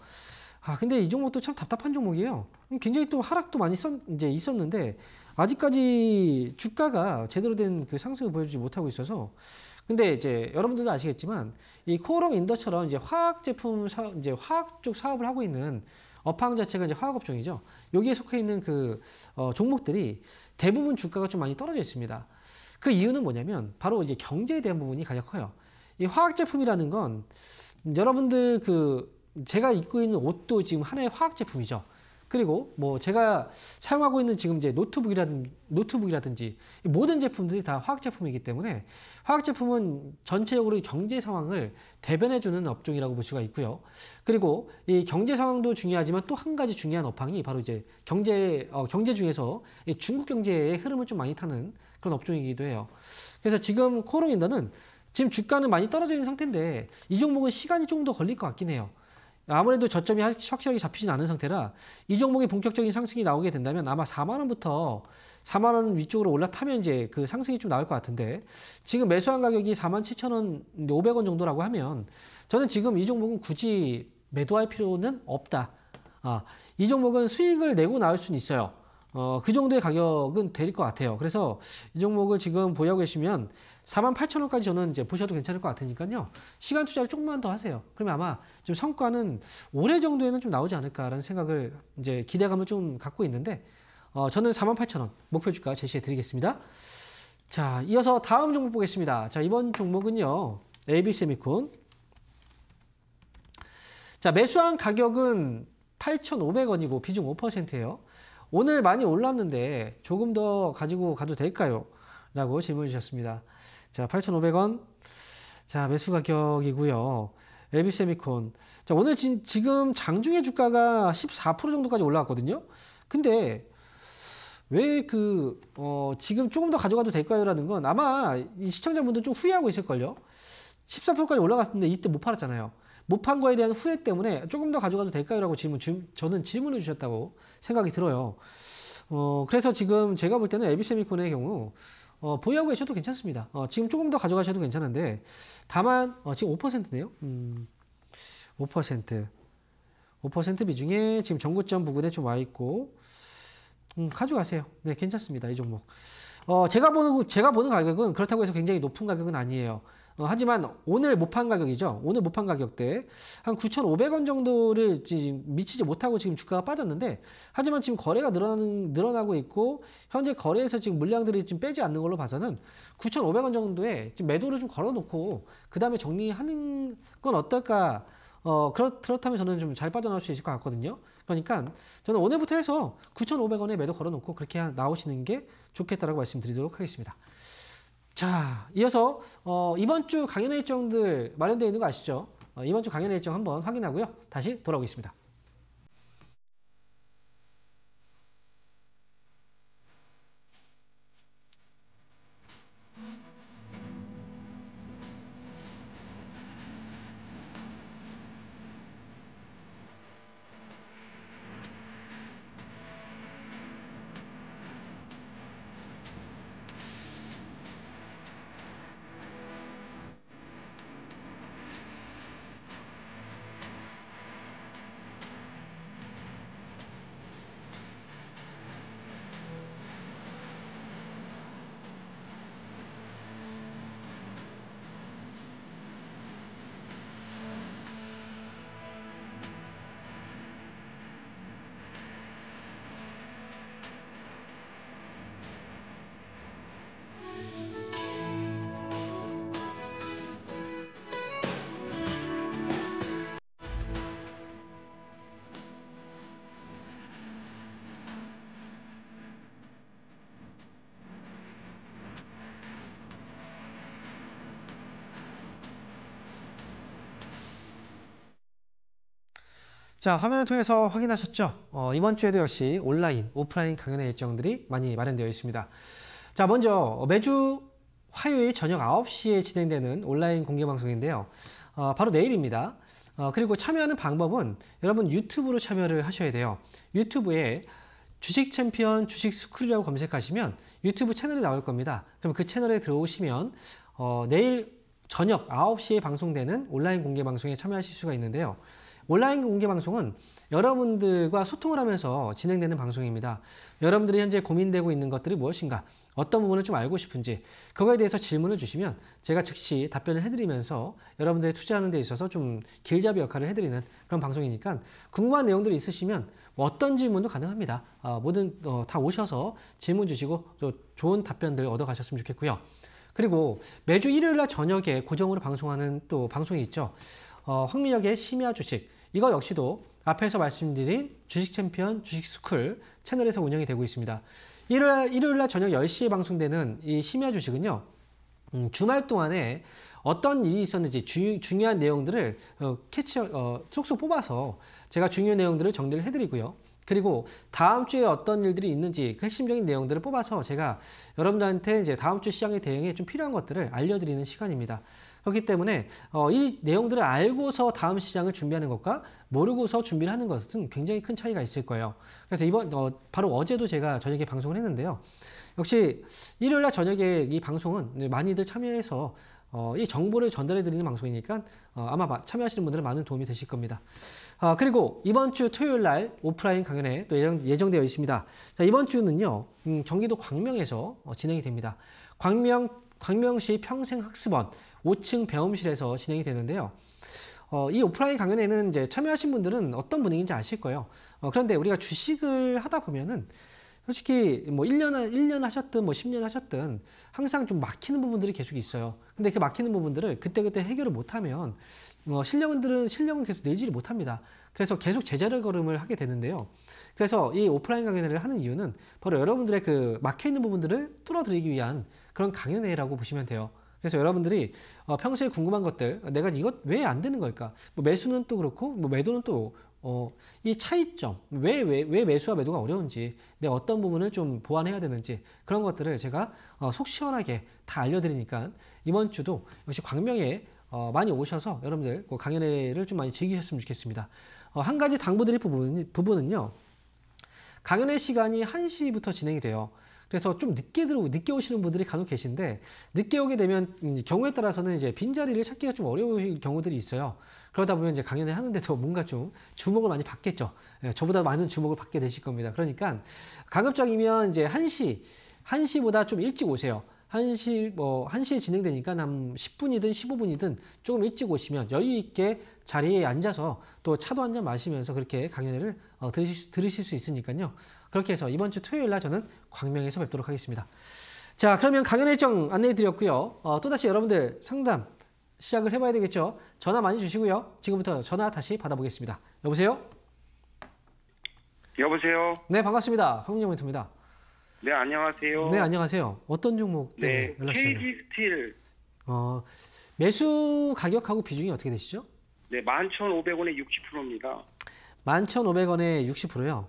근데 이 종목도 참 답답한 종목이에요. 굉장히 또 하락도 많이 있었는데 아직까지 주가가 제대로 된 그 상승을 보여주지 못하고 있어서 근데 여러분들도 아시겠지만 이 코오롱인더처럼 화학 제품 화학 쪽 사업을 하고 있는 업황 자체가 화학 업종이죠. 여기에 속해 있는 종목들이 대부분 주가가 좀 많이 떨어져 있습니다. 그 이유는 뭐냐면 바로 경제에 대한 부분이 가장 커요. 이 화학 제품이라는 건 여러분들 제가 입고 있는 옷도 지금 하나의 화학 제품이죠. 그리고 뭐 제가 사용하고 있는 지금 노트북이라든지 모든 제품들이 다 화학 제품이기 때문에 화학 제품은 전체적으로 경제 상황을 대변해주는 업종이라고 볼 수가 있고요. 그리고 이 경제 상황도 중요하지만 또 한 가지 중요한 업황이 바로 경제 중에서 중국 경제의 흐름을 좀 많이 타는 그런 업종이기도 해요. 그래서 지금 코오롱인더는 지금 주가는 많이 떨어져 있는 상태인데 이 종목은 시간이 조금 더 걸릴 것 같긴 해요. 아무래도 저점이 확실하게 잡히진 않은 상태라 이 종목이 본격적인 상승이 나오게 된다면 아마 4만원부터 4만원 위쪽으로 올라타면 그 상승이 좀 나올 것 같은데 지금 매수한 가격이 47,000원, 500원 정도라고 하면 저는 지금 이 종목은 굳이 매도할 필요는 없다. 이 종목은 수익을 내고 나올 수는 있어요. 그 정도의 가격은 될 것 같아요. 그래서 이 종목을 지금 보유하고 계시면 48,000원까지 저는 보셔도 괜찮을 것 같으니까요. 시간 투자를 조금만 더 하세요. 그러면 아마 좀 성과는 올해 정도에는 좀 나오지 않을까라는 생각을 기대감을 좀 갖고 있는데 저는 48,000원 목표 주가 제시해 드리겠습니다. 자, 이어서 다음 종목 보겠습니다. 자, 이번 종목은요. LB세미콘. 자, 매수한 가격은 8,500원이고 비중 5%예요. 오늘 많이 올랐는데 조금 더 가지고 가도 될까요? 라고 질문 주셨습니다. 자, 8,500원. 자, 매수 가격이고요. LB세미콘. 자, 오늘 지금 장중에 주가가 14% 정도까지 올라왔거든요. 근데 왜 지금 조금 더 가져가도 될까요? 라는 건 아마 이 시청자분들 좀 후회하고 있을걸요. 14%까지 올라갔는데 이때 못 팔았잖아요. 못 판 거에 대한 후회 때문에 조금 더 가져가도 될까요? 라고 저는 질문을 주셨다고 생각이 들어요. 그래서 지금 제가 볼 때는 LB세미콘의 경우 보유하고 계셔도 괜찮습니다. 지금 조금 더 가져가셔도 괜찮은데 다만 지금 5%네요. 5% 비중에 지금 정고점 부근에 좀 와 있고 가져가세요. 네, 괜찮습니다. 이 종목. 제가 보는 가격은 그렇다고 해서 굉장히 높은 가격은 아니에요. 하지만 오늘 못 판 가격이죠. 오늘 못 판 가격대 한 9,500원 정도를 지금 미치지 못하고 지금 주가가 빠졌는데, 하지만 지금 거래가 늘어나고 있고 현재 거래에서 지금 물량들이 좀 빼지 않는 걸로 봐서는 9,500원 정도에 지금 매도를 좀 걸어놓고 그 다음에 정리하는 건 어떨까? 그렇다면 저는 좀 잘 빠져나올 수 있을 것 같거든요. 그러니까 저는 오늘부터 해서 9,500원에 매도 걸어놓고 그렇게 나오시는 게 좋겠다라고 말씀드리도록 하겠습니다. 자, 이어서 이번 주 강연회 일정들 마련되어 있는 거 아시죠? 이번 주 강연회 일정 한번 확인하고요. 다시 돌아오겠습니다. 자, 화면을 통해서 확인하셨죠? 이번 주에도 역시 온라인, 오프라인 강연회 일정들이 많이 마련되어 있습니다. 자, 먼저 매주 화요일 저녁 9시에 진행되는 온라인 공개방송인데요. 바로 내일입니다. 그리고 참여하는 방법은 여러분 유튜브로 참여를 하셔야 돼요. 유튜브에 주식 챔피언 주식 스쿨이라고 검색하시면 유튜브 채널이 나올 겁니다. 그럼 그 채널에 들어오시면 내일 저녁 9시에 방송되는 온라인 공개방송에 참여하실 수가 있는데요. 온라인 공개 방송은 여러분들과 소통을 하면서 진행되는 방송입니다. 여러분들이 현재 고민되고 있는 것들이 무엇인가, 어떤 부분을 좀 알고 싶은지 그거에 대해서 질문을 주시면 제가 즉시 답변을 해드리면서 여러분들이 투자하는 데 있어서 좀 길잡이 역할을 해드리는 그런 방송이니까 궁금한 내용들이 있으시면 어떤 질문도 가능합니다. 뭐든 다 오셔서 질문 주시고 또 좋은 답변들 얻어가셨으면 좋겠고요. 그리고 매주 일요일날 저녁에 고정으로 방송하는 또 방송이 있죠. 황민혁의 심야 주식, 이거 역시도 앞에서 말씀드린 주식 챔피언 주식 스쿨 채널에서 운영이 되고 있습니다. 일요일날 저녁 10시에 방송되는 이 심야 주식은요, 주말 동안에 어떤 일이 있었는지 중요한 내용들을 쏙쏙 뽑아서 제가 중요한 내용들을 정리를 해드리고요. 그리고 다음 주에 어떤 일들이 있는지 그 핵심적인 내용들을 뽑아서 제가 여러분들한테 이제 다음 주 시장에 대응에 좀 필요한 것들을 알려드리는 시간입니다. 그렇기 때문에 이 내용들을 알고서 다음 시장을 준비하는 것과 모르고서 준비를 하는 것은 굉장히 큰 차이가 있을 거예요. 그래서 바로 어제도 제가 저녁에 방송을 했는데요. 역시 일요일날 저녁에 이 방송은 많이들 참여해서 이 정보를 전달해 드리는 방송이니까 아마 참여하시는 분들은 많은 도움이 되실 겁니다. 그리고 이번 주 토요일날 오프라인 강연회 또 예정되어 있습니다. 자, 이번 주는요, 경기도 광명에서 진행이 됩니다. 광명시 평생학습원 5층 배움실에서 진행이 되는데요. 이 오프라인 강연회는 이제 참여하신 분들은 어떤 분위기인지 아실 거예요. 그런데 우리가 주식을 하다 보면은 솔직히 뭐 1년 하셨든 뭐 10년 하셨든 항상 좀 막히는 부분들이 계속 있어요. 근데 그 막히는 부분들을 그때그때 해결을 못하면 실력은 계속 늘지를 못합니다. 그래서 계속 제자리 걸음을 하게 되는데요. 그래서 이 오프라인 강연회를 하는 이유는 바로 여러분들의 그 막혀있는 부분들을 뚫어드리기 위한 그런 강연회라고 보시면 돼요. 그래서 여러분들이 평소에 궁금한 것들, 내가 이것 왜 안 되는 걸까? 뭐 매수는 또 그렇고, 뭐 매도는 또 이 차이점, 왜 매수와 매도가 어려운지, 내가 어떤 부분을 좀 보완해야 되는지 그런 것들을 제가 속 시원하게 다 알려드리니까 이번 주도 역시 광명에 많이 오셔서 여러분들 그 강연회를 좀 많이 즐기셨으면 좋겠습니다. 한 가지 당부드릴 부분은요. 강연회 시간이 1시부터 진행이 돼요. 그래서 좀 늦게 오시는 분들이 간혹 계신데, 늦게 오게 되면 경우에 따라서는 이제 빈자리를 찾기가 좀 어려울 경우들이 있어요. 그러다 보면 이제 강연회 하는데도 뭔가 좀 주목을 많이 받겠죠. 예, 저보다 많은 주목을 받게 되실 겁니다. 그러니까 가급적이면 이제 1시보다 좀 일찍 오세요. 1시에 진행되니까 한 10분이든 15분이든 조금 일찍 오시면 여유 있게 자리에 앉아서 또 차도 한잔 마시면서 그렇게 강연회를 들으실 수 있으니까요. 그렇게 해서 이번 주 토요일 날 저는 광명에서 뵙도록 하겠습니다. 자, 그러면 강연 일정 안내해 드렸고요. 또다시 여러분들 상담 시작을 해봐야 되겠죠. 전화 많이 주시고요. 지금부터 전화 다시 받아보겠습니다. 여보세요? 여보세요? 네, 반갑습니다. 황민영 멘토입니다. 네, 안녕하세요. 네, 안녕하세요. 어떤 종목 때문에 네, 연락 주셨나요? KG 스틸. 매수 가격하고 비중이 어떻게 되시죠? 네, 11,500원에 60%입니다. 11,500원에 60%요?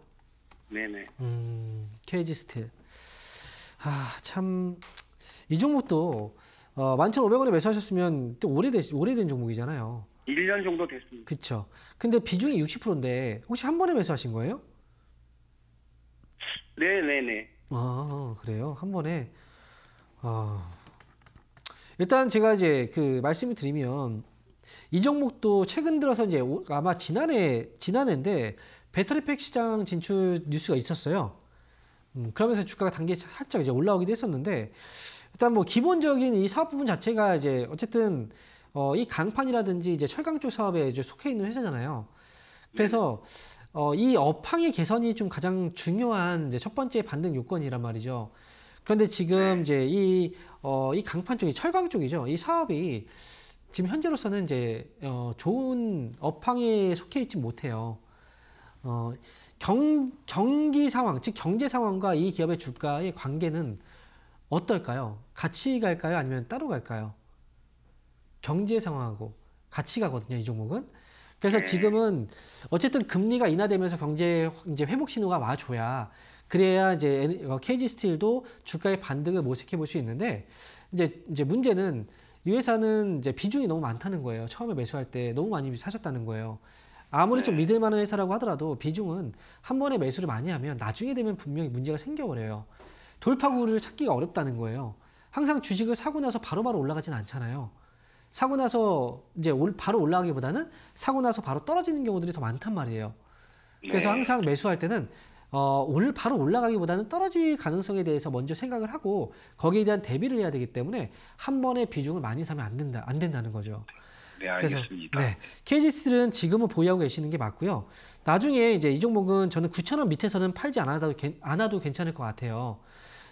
네네. KG 스틸. 참, 이 종목도 11,500원에 매수하셨으면 또 오래된 종목이잖아요. 1년 정도 됐습니다. 그쵸. 근데 비중이 60%인데 혹시 한 번에 매수하신 거예요? 네네네. 그래요? 한 번에. 일단 제가 이제 그 말씀을 드리면 이 종목도 최근 들어서 이제 아마 지난해인데 배터리팩 시장 진출 뉴스가 있었어요. 그러면서 주가가 단계 살짝 이제 올라오기도 했었는데, 일단 뭐 기본적인 이 사업 부분 자체가 이제 어쨌든 이 강판이라든지 이제 철강 쪽 사업에 이제 속해 있는 회사잖아요. 그래서 이 업황의 개선이 좀 가장 중요한 이제 첫 번째 반등 요건이란 말이죠. 그런데 지금 이제 이 강판 쪽이 철강 쪽이죠. 이 사업이 지금 현재로서는 이제 좋은 업황에 속해 있지 못해요. 경기 상황, 즉 경제 상황과 이 기업의 주가의 관계는 어떨까요? 같이 갈까요? 아니면 따로 갈까요? 경제 상황하고 같이 가거든요, 이 종목은. 그래서 지금은 어쨌든 금리가 인하되면서 경제 이제 회복 신호가 와줘야, 그래야 이제 KG 스틸도 주가의 반등을 모색해 볼 수 있는데, 이제 문제는 이 회사는 이제 비중이 너무 많다는 거예요. 처음에 매수할 때 너무 많이 사셨다는 거예요. 아무리 좀 믿을 만한 회사라고 하더라도 비중은 한 번에 매수를 많이 하면 나중에 되면 분명히 문제가 생겨버려요. 돌파구를 찾기가 어렵다는 거예요. 항상 주식을 사고 나서 바로바로 올라가진 않잖아요. 사고 나서 이제 바로 올라가기보다는 사고 나서 바로 떨어지는 경우들이 더 많단 말이에요. 그래서 항상 매수할 때는 바로 올라가기보다는 떨어질 가능성에 대해서 먼저 생각을 하고 거기에 대한 대비를 해야 되기 때문에 한 번에 비중을 많이 사면 안 된다는 거죠. 네, 알겠습니다. 그래서, KG 스틸은 지금은 보유하고 계시는 게 맞고요. 나중에 이제 이 종목은 저는 9,000원 밑에서는 팔지 않아도 괜찮을 것 같아요.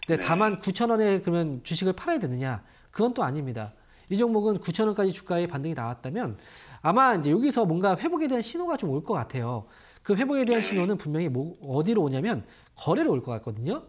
근데 다만 9,000원에 그러면 주식을 팔아야 되느냐? 그건 또 아닙니다. 이 종목은 9,000원까지 주가의 반등이 나왔다면 아마 이제 여기서 뭔가 회복에 대한 신호가 좀 올 것 같아요. 그 회복에 대한 신호는 분명히 어디로 오냐면 거래로 올 것 같거든요.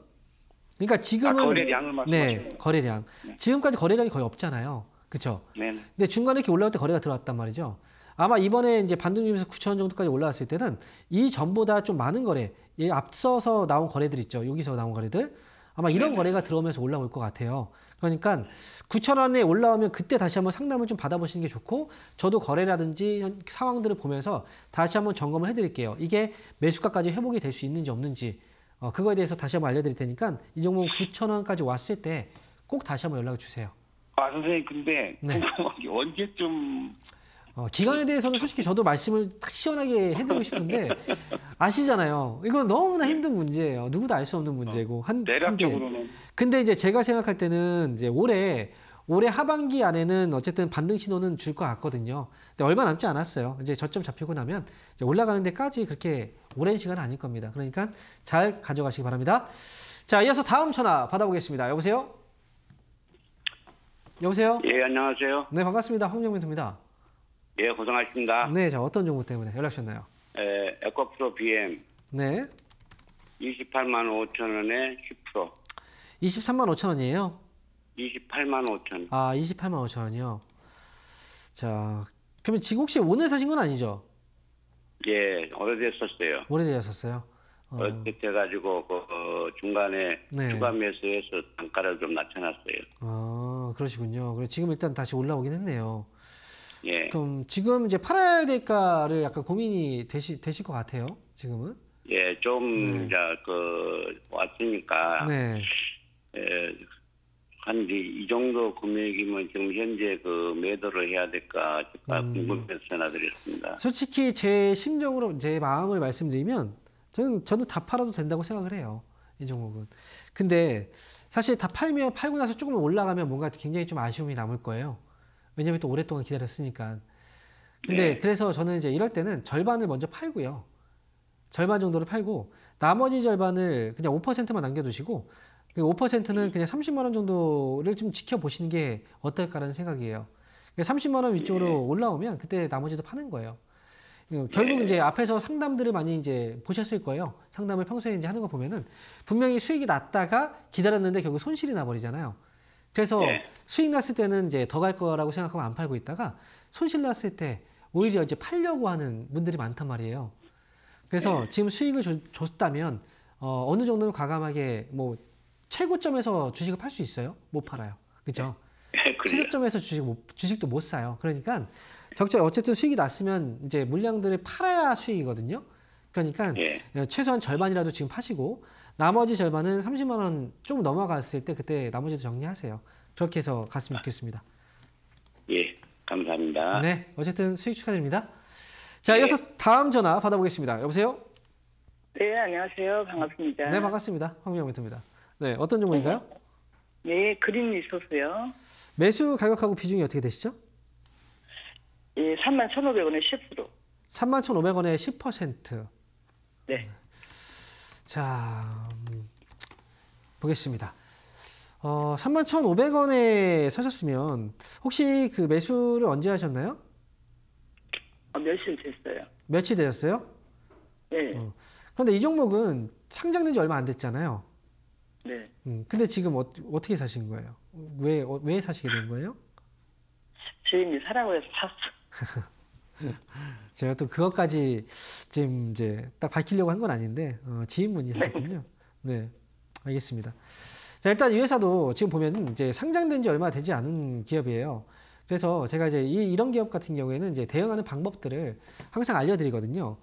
그러니까 지금은 거래량을 말씀하시는 거예요? 거래량. 지금까지 거래량이 거의 없잖아요. 그렇죠? 네. 근데 중간에 이렇게 올라올 때 거래가 들어왔단 말이죠. 아마 이번에 이제 반등 중에서 9,000원 정도까지 올라왔을 때는 이 전보다 좀 많은 거래, 앞서서 나온 거래들 있죠. 여기서 나온 거래들. 아마 이런 거래가 들어오면서 올라올 것 같아요. 그러니까 9,000원에 올라오면 그때 다시 한번 상담을 좀 받아보시는 게 좋고, 저도 거래라든지 상황들을 보면서 다시 한번 점검을 해드릴게요. 이게 매수가까지 회복이 될 수 있는지 없는지 그거에 대해서 다시 한번 알려드릴 테니까 이 종목 9,000원까지 왔을 때 꼭 다시 한번 연락을 주세요. 선생님, 근데 궁금한 게 언제쯤 기간에 대해서는 솔직히 저도 말씀을 딱 시원하게 해드리고 싶은데 아시잖아요. 이건 너무나 힘든 문제예요. 누구도 알 수 없는 문제고. 대략적으로는. 근데 이제 제가 생각할 때는 이제 올해 올해 하반기 안에는 어쨌든 반등 신호는 줄 것 같거든요. 근데 얼마 남지 않았어요. 이제 저점 잡히고 나면 이제 올라가는 데까지 그렇게 오랜 시간은 아닐 겁니다. 그러니까 잘 가져가시기 바랍니다. 자, 이어서 다음 전화 받아보겠습니다. 여보세요? 여보세요? 예, 안녕하세요. 네, 반갑습니다. 황정민 멘토입니다. 예, 고생하십니다. 네, 자, 어떤 정보 때문에 연락 주셨나요? 에코프로 BM 네. 28만 5천 원에 10%. 23만 5천 원이에요? 28만 5천. 아, 28만 5천 원이요? 자, 그러면 지금 혹시 오늘 사신 건 아니죠? 예, 오래됐었어요. 오래되셨어요? 오래돼가지고 중간에 네. 추가 매수해서 단가를 좀 낮춰놨어요. 아, 그러시군요. 그럼 지금 일단 다시 올라오긴 했네요. 예, 그럼 지금 이제 팔아야 될까를 약간 고민이 되실 것 같아요. 지금은? 예, 좀 네. 이제 왔으니까 네. 한 이 정도 금액이면 지금 현재 매도를 해야 될까 궁금해서 전화드렸습니다. 솔직히 제 심정으로 제 마음을 말씀드리면 저는 다 팔아도 된다고 생각을 해요. 이 종목은. 근데 사실 다 팔고 나서 조금 올라가면 뭔가 굉장히 좀 아쉬움이 남을 거예요. 왜냐면 또 오랫동안 기다렸으니까. 근데 네. 그래서 저는 이제 이럴 때는 절반을 먼저 팔고요. 절반 정도를 팔고 나머지 절반을 그냥 5%만 남겨두시고 그 5%는 그냥 30만 원 정도를 좀 지켜보시는 게 어떨까라는 생각이에요. 30만 원 위쪽으로 올라오면 그때 나머지도 파는 거예요. 결국 이제 앞에서 상담들을 많이 이제 보셨을 거예요. 상담을 평소에 이제 하는 거 보면은 분명히 수익이 났다가 기다렸는데 결국 손실이 나버리잖아요. 그래서 수익 났을 때는 이제 더 갈 거라고 생각하고 안 팔고 있다가 손실 났을 때 오히려 이제 팔려고 하는 분들이 많단 말이에요. 그래서 지금 수익을 줬다면 어느 정도는 과감하게 뭐 최고점에서 주식을 팔 수 있어요? 못 팔아요. 그죠? 최저점에서 주식도 못 사요. 그러니까 적절히 어쨌든 수익이 났으면 이제 물량들을 팔아야 수익이거든요. 그러니까 최소한 절반이라도 지금 파시고 나머지 절반은 30만 원 좀 넘어갔을 때 그때 나머지도 정리하세요. 그렇게 해서 갔으면 좋겠습니다. 예, 감사합니다. 네, 어쨌든 수익 축하드립니다. 자, 이어서 다음 전화 받아보겠습니다. 여보세요? 네, 안녕하세요. 반갑습니다. 네, 반갑습니다. 황미영 멘토입니다. 네, 어떤 종목인가요? 네, 그린 리소스요. 매수 가격하고 비중이 어떻게 되시죠? 예, 31,500원에 10%. 31,500원에 10%. 네. 자, 보겠습니다. 31,500원에 사셨으면 혹시 그 매수를 언제 하셨나요? 며칠 됐어요. 며칠 되셨어요? 네. 그런데 이 종목은 상장된 지 얼마 안 됐잖아요. 네. 근데 지금 어떻게 사신 거예요? 왜 사시게 된 거예요? 주인이 사라고 해서 샀어. 제가 또 그것까지 지금 이제 딱 밝히려고 한 건 아닌데 지인분이 사셨군요. 네, 알겠습니다. 자, 일단 이 회사도 지금 보면 이제 상장된 지 얼마 되지 않은 기업이에요. 그래서 제가 이제 이런 기업 같은 경우에는 이제 대응하는 방법들을 항상 알려드리거든요.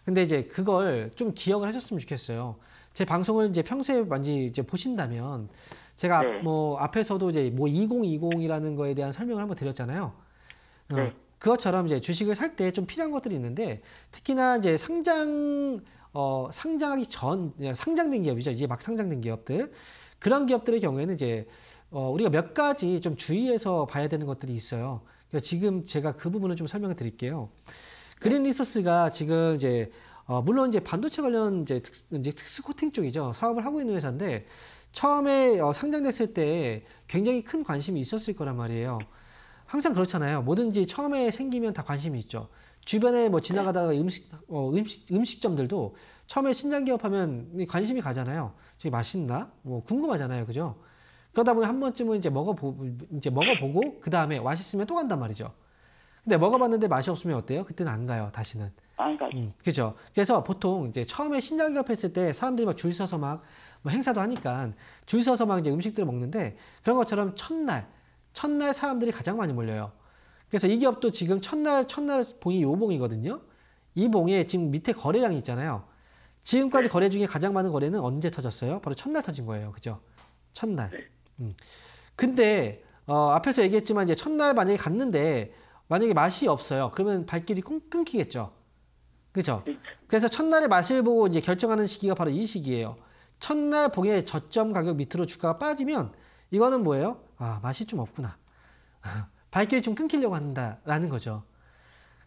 근데 이제 그걸 좀 기억을 하셨으면 좋겠어요. 제 방송을 이제 평소에 많이 이제 보신다면 제가 뭐 앞에서도 이제 뭐 2020이라는 거에 대한 설명을 한번 드렸잖아요. 그것처럼 이제 주식을 살 때 좀 필요한 것들이 있는데 특히나 이제 상장하기 전 상장된 기업이죠. 이제 막 상장된 기업들 그런 기업들의 경우에는 이제 우리가 몇 가지 좀 주의해서 봐야 되는 것들이 있어요. 그래서 지금 제가 그 부분을 좀 설명을 드릴게요. 그린 리소스가 지금 이제 물론 이제 반도체 관련 이제 특수 코팅 쪽이죠. 사업을 하고 있는 회사인데 처음에 상장됐을 때 굉장히 큰 관심이 있었을 거란 말이에요. 항상 그렇잖아요. 뭐든지 처음에 생기면 다 관심이 있죠. 주변에 뭐 지나가다가 음식점들도 처음에 신장 기업하면 관심이 가잖아요. 저기 맛있나? 뭐 궁금하잖아요. 그죠? 그러다 보니 한 번쯤은 이제 먹어보고 그 다음에 맛있으면 또 간단 말이죠. 근데 먹어봤는데 맛이 없으면 어때요? 그때는 안 가요. 다시는. 안 가죠. 그죠? 그래서 보통 이제 처음에 신장 기업했을 때 사람들이 막 줄 서서 막 뭐 행사도 하니까 줄 서서 막 이제 음식들을 먹는데 그런 것처럼 첫날 사람들이 가장 많이 몰려요. 그래서 이 기업도 지금 첫날 봉이 요 봉이거든요. 이 봉에 지금 밑에 거래량이 있잖아요. 지금까지 거래 중에 가장 많은 거래는 언제 터졌어요? 바로 첫날 터진 거예요. 그죠? 첫날. 근데 앞에서 얘기했지만 이제 첫날 만약에 갔는데 만약에 맛이 없어요. 그러면 발길이 끊기겠죠. 그죠? 그래서 첫날의 맛을 보고 이제 결정하는 시기가 바로 이 시기예요. 첫날 봉의 저점 가격 밑으로 주가가 빠지면 이거는 뭐예요? 아, 맛이 좀 없구나. 발길이 좀 끊기려고 한다라는 거죠.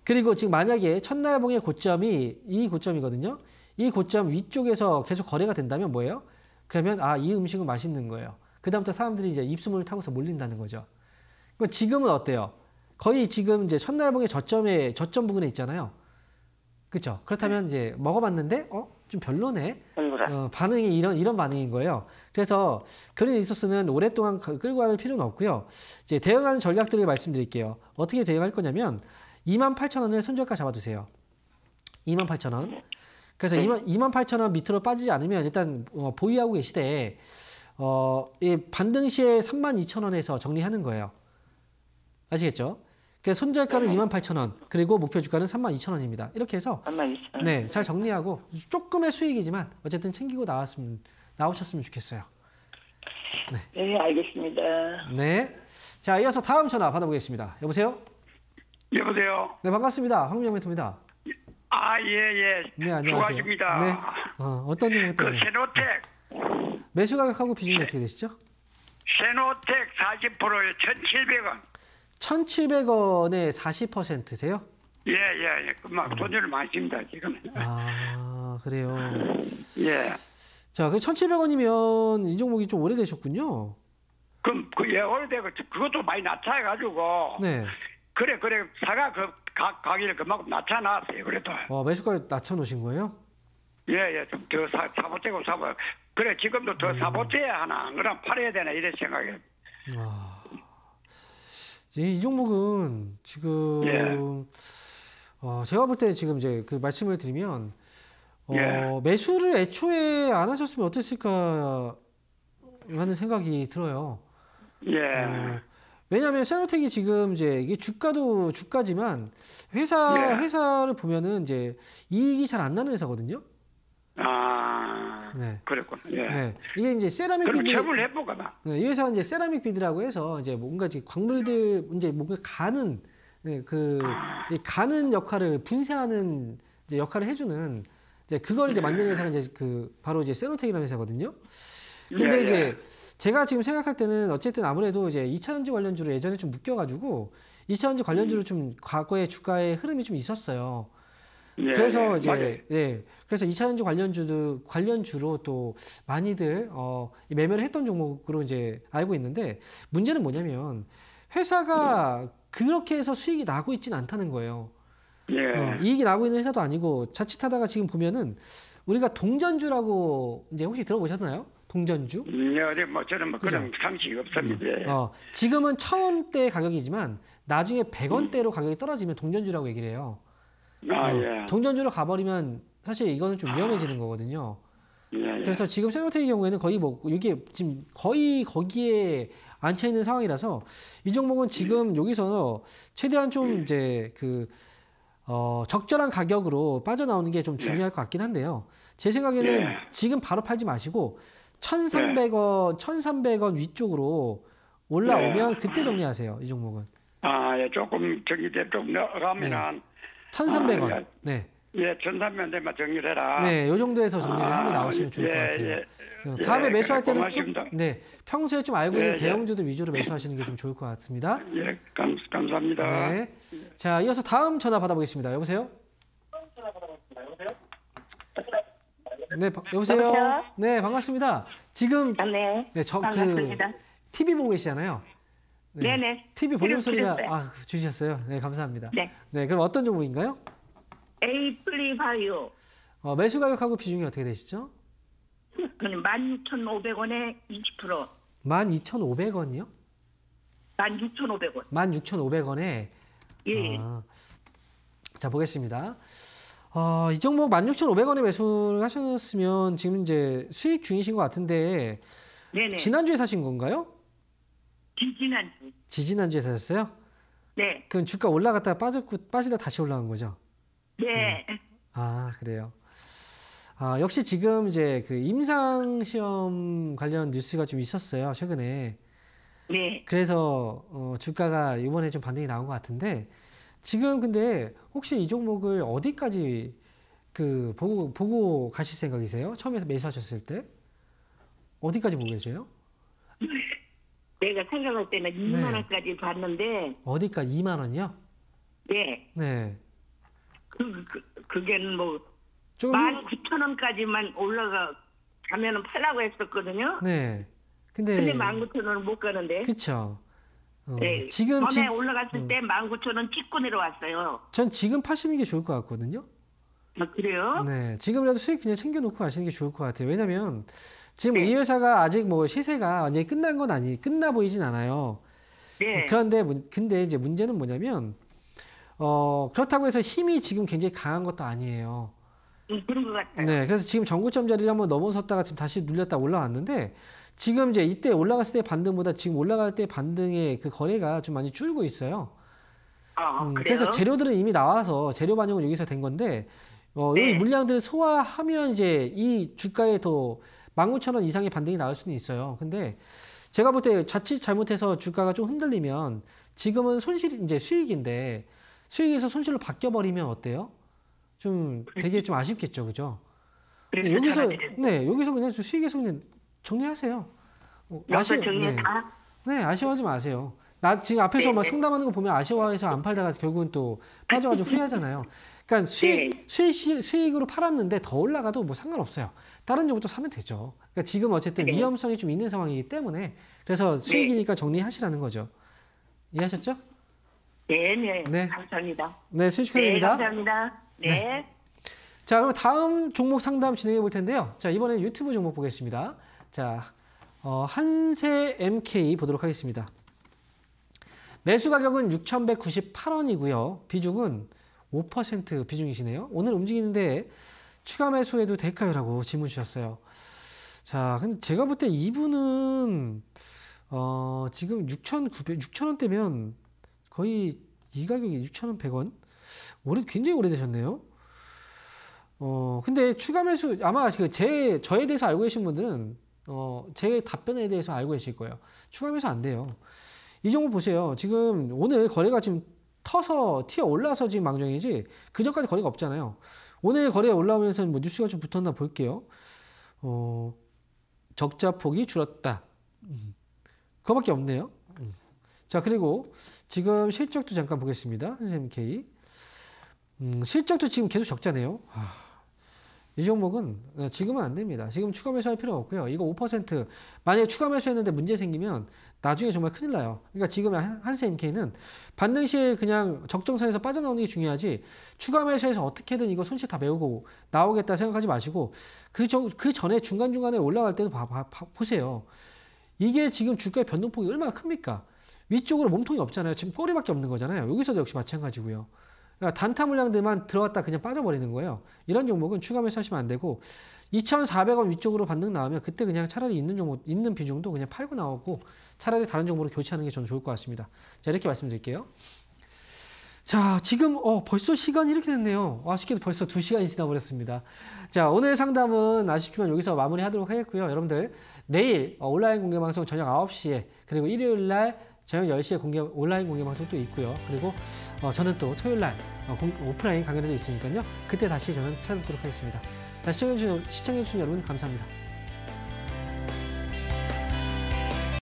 그리고 지금 만약에 첫날봉의 고점이 이 고점이거든요. 이 고점 위쪽에서 계속 거래가 된다면 뭐예요? 그러면 이 음식은 맛있는 거예요. 그다음부터 사람들이 이제 입소문을 타고서 몰린다는 거죠. 그러니까 지금은 어때요? 거의 지금 이제 첫날봉의 저점 부근에 있잖아요. 그렇죠? 그렇다면 이제 먹어봤는데 좀 별로네. 반응이 이런 반응인 거예요. 그래서 그린 리소스는 오랫동안 끌고 갈 필요는 없고요. 이제 대응하는 전략들을 말씀드릴게요. 어떻게 대응할 거냐면 28,000원을 손절가 잡아두세요. 28,000원. 그래서 28,000원 밑으로 빠지지 않으면 일단 보유하고 계시되 이 반등 시에 32,000원에서 정리하는 거예요. 아시겠죠? 그래서 손절가는 28,000원, 그리고 목표 주가는 32,000원입니다. 이렇게 해서 32,000원. 네, 잘 정리하고 조금의 수익이지만 어쨌든 챙기고 나오셨으면 좋겠어요. 네, 알겠습니다. 네. 자, 이어서 다음 전화 받아보겠습니다. 여보세요? 여보세요. 네, 반갑습니다. 황민영 멘토입니다. 예. 네, 안녕하세요. 수고하십니다. 네. 어떤 종목 그 때문에? 세노텍 매수 가격하고 비중이 어떻게 되시죠? 세노텍 40%에 1,700원. 1,700원에 40%세요? 예. 그만 돈을 많이 씁니다 지금. 그래요. 예. 자, 그 1,700원이면 이 종목이 좀 오래되셨군요. 그럼 오래되고 그것도 많이 낮춰가지고. 네. 그래 사과 가격을 그만큼 낮춰놨어요. 그래도. 매수가격 낮춰놓으신 거예요? 예. 좀 더 사보째고 사보. 그래 지금도 더 사보째야 하나. 그럼 팔아야 되나 이래 생각해. 이 종목은 지금 제가 볼 때 지금 이제 그 말씀을 드리면 매수를 애초에 안 하셨으면 어땠을까 라는 생각이 들어요. 예. 왜냐하면 세노텍이 지금 이제 이게 주가도 주가지만 회사를 보면은 이제 이익이 잘 안 나는 회사거든요. 네. 그랬구나. 예. 네. 이게 이제 세라믹 그럼 비드. 처분을 해보거나. 네, 이 회사는 이제 세라믹 비드라고 해서 이제 뭔가 이제 광물들 이제 뭔가 가는 이 가는 역할을 분쇄하는 이제 역할을 해주는 이제 그걸 이제 만드는 회사가 이제 바로 이제 세노텍이라는 회사거든요. 근데 이제 제가 지금 생각할 때는 어쨌든 아무래도 이제 2차전지 관련주로 예전에 좀 묶여가지고 2차전지 관련주로 좀 과거에 주가의 흐름이 좀 있었어요. 그래서 이제 그래서 2차전지 관련주로 또 많이들 매매를 했던 종목으로 이제 알고 있는데 문제는 뭐냐면 회사가 그렇게 해서 수익이 나고 있지는 않다는 거예요. 이익이 나고 있는 회사도 아니고 자칫하다가 지금 보면은 우리가 동전주라고 이제 혹시 들어보셨나요? 동전주? 저는 그런 상식이 없습니다. 지금은 1,000원대 가격이지만 나중에 100원대로 가격이 떨어지면 동전주라고 얘기를 해요. 동전주로 가버리면 사실 이거는 좀 위험해지는 거거든요. 그래서 지금 세노텍의 경우에는 거의 이게 지금 거의 거기에 앉혀 있는 상황이라서 이 종목은 지금 여기서 최대한 좀 이제 적절한 가격으로 빠져나오는 게 좀 중요할 것 같긴 한데요. 제 생각에는 지금 바로 팔지 마시고 1,300원 위쪽으로 올라오면 그때 정리하세요. 이 종목은. 조금 좀 나가면 1,300원. 네. 1,300원 되면 정리를 해라. 네, 요 정도에서 정리를 하고 나오시면 좋을 것 같아요. 다음에 매수할 때는 좀, 평소에 좀 알고 있는 대형주들 위주로 매수하시는 게 좀 좋을 것 같습니다. 감사합니다. 네. 자, 이어서 다음 전화 받아보겠습니다. 여보세요? 네, 여보세요? 네, 반갑습니다. 지금 반갑습니다. TV 보고 계시잖아요. 네네. TV 볼륨 소리가 주셨어요. 주셨어요. 네, 감사합니다. 네. 그럼 어떤 종목인가요? 에이플리바이오. 매수 가격하고 비중이 어떻게 되시죠? 16,500원에 20%. 12,500원이요? 16,500원. 16,500원에. 예. 자, 보겠습니다. 이 종목 16,500원에 매수를 하셨으면 지금 이제 수익 중이신 것 같은데. 네네. 지난주에 사신 건가요? 지지난주에 사셨어요? 네. 그럼 주가 올라갔다가 빠지다 다시 올라간 거죠? 네. 그래요. 역시 지금 이제 임상 시험 관련 뉴스가 좀 있었어요, 최근에. 네. 그래서 주가가 이번에 좀 반등이 나온 것 같은데 지금 근데 혹시 이 종목을 어디까지 보고 가실 생각이세요? 처음에 매수하셨을 때 어디까지 보고 계세요? 내가 생각할 때는 2만 원까지 봤는데 어디까 2만 원이요? 네. 네. 그게는 뭐 조금 19,000원까지만 가면은 팔라고 했었거든요. 네. 근데 근데 19,000원은 못 가는데. 그쵸. 네. 지금 전에 올라갔을 때 19,000원 찍고 내려왔어요. 전 지금 파시는 게 좋을 것 같거든요. 아, 그래요? 네. 지금이라도 수익 그냥 챙겨놓고 가시는 게 좋을 것 같아요. 왜냐면 지금 네. 이 회사가 아직 뭐 시세가 완전히 끝난 건 끝나 보이진 않아요. 네. 그런데 근데 이제 문제는 뭐냐면 그렇다고 해서 힘이 지금 굉장히 강한 것도 아니에요. 그런 것 같아요. 네, 그래서 지금 전고점 자리를 한번 넘어섰다가 지금 다시 눌렸다 올라왔는데 지금 이제 이때 올라갔을 때 반등보다 지금 올라갈 때 반등의 그 거래가 좀 많이 줄고 있어요. 그래요? 그래서 재료들은 이미 나와서 재료 반영은 여기서 된 건데 이 물량들을 소화하면 이제 이 주가에 더 19,000원 이상의 반등이 나올 수는 있어요. 근데 제가 볼 때 자칫 잘못해서 주가가 좀 흔들리면 지금은 손실이 이제 수익인데 수익에서 손실로 바뀌어 버리면 어때요? 좀 되게 좀 아쉽겠죠, 그죠? 여기서 그냥 좀 수익에서 그냥 정리하세요. 여기서 정리다? 네, 아쉬워하지 마세요. 나 지금 앞에서 막 상담하는 거 보면 아쉬워해서 안 팔다가 결국은 또 빠져가지고 후회하잖아요. 그러니까 수익으로 팔았는데 더 올라가도 뭐 상관없어요. 다른 종목 또 사면 되죠. 그러니까 지금 어쨌든 위험성이 좀 있는 상황이기 때문에 그래서 수익이니까 정리하시라는 거죠. 이해하셨죠? 네. 감사합니다. 네, 수익 축하드립니다. 감사합니다. 네. 자, 그럼 다음 종목 상담 진행해 볼 텐데요. 자, 이번엔 유튜브 종목 보겠습니다. 자, 한세 MK 보도록 하겠습니다. 매수 가격은 6,198원이고요. 비중은 5% 비중이시네요. 오늘 움직이는데 추가 매수해도 될까요?라고 질문 주셨어요. 자, 근데 제가 볼 때 이분은 지금 6,000원대면 거의 이 가격이 6,100원? 굉장히 오래되셨네요. 근데 추가 매수 아마 저에 대해서 알고 계신 분들은 제 답변에 대해서 알고 계실 거예요. 추가 매수 안 돼요. 이 종목 보세요. 지금 오늘 거래가 지금 튀어 올라서 지금 망정이지 그전까지 거래가 없잖아요. 오늘 거래 올라오면서 뭐 뉴스가 좀 붙었나 볼게요. 적자 폭이 줄었다. 그거밖에 없네요. 자, 그리고 지금 실적도 잠깐 보겠습니다. 한샘K. 실적도 지금 계속 적자네요. 이 종목은 지금은 안 됩니다. 지금 추가 매수할 필요 없고요. 이거 5% 만약에 추가 매수했는데 문제 생기면 나중에 정말 큰일 나요. 그러니까 지금 한샘K는 반등 시에 그냥 적정선에서 빠져나오는 게 중요하지 추가 매수해서 어떻게든 이거 손실 다 메우고 나오겠다 생각하지 마시고 그 전에 중간중간에 올라갈 때도 보세요. 이게 지금 주가의 변동폭이 얼마나 큽니까? 위쪽으로 몸통이 없잖아요. 지금 꼬리밖에 없는 거잖아요. 여기서도 역시 마찬가지고요. 그러니까 단타 물량들만 들어왔다 그냥 빠져버리는 거예요. 이런 종목은 추가 매수하시면 안 되고 2,400원 위쪽으로 반등 나오면 그때 그냥 차라리 있는 비중도 그냥 팔고 나오고 차라리 다른 종목으로 교체하는 게 저는 좋을 것 같습니다. 자, 이렇게 말씀드릴게요. 자, 지금 벌써 시간이 이렇게 됐네요. 아쉽게도 벌써 2시간이 지나버렸습니다. 자, 오늘 상담은 아쉽지만 여기서 마무리하도록 하겠고요. 여러분들 내일 온라인 공개방송 저녁 9시에 그리고 일요일날 저녁 10시에 온라인 공개 방송도 있고요. 그리고 저는 또 토요일날 오프라인 강연도 있으니까요. 그때 다시 저는 찾아뵙도록 하겠습니다. 자, 시청해주신 여러분 감사합니다.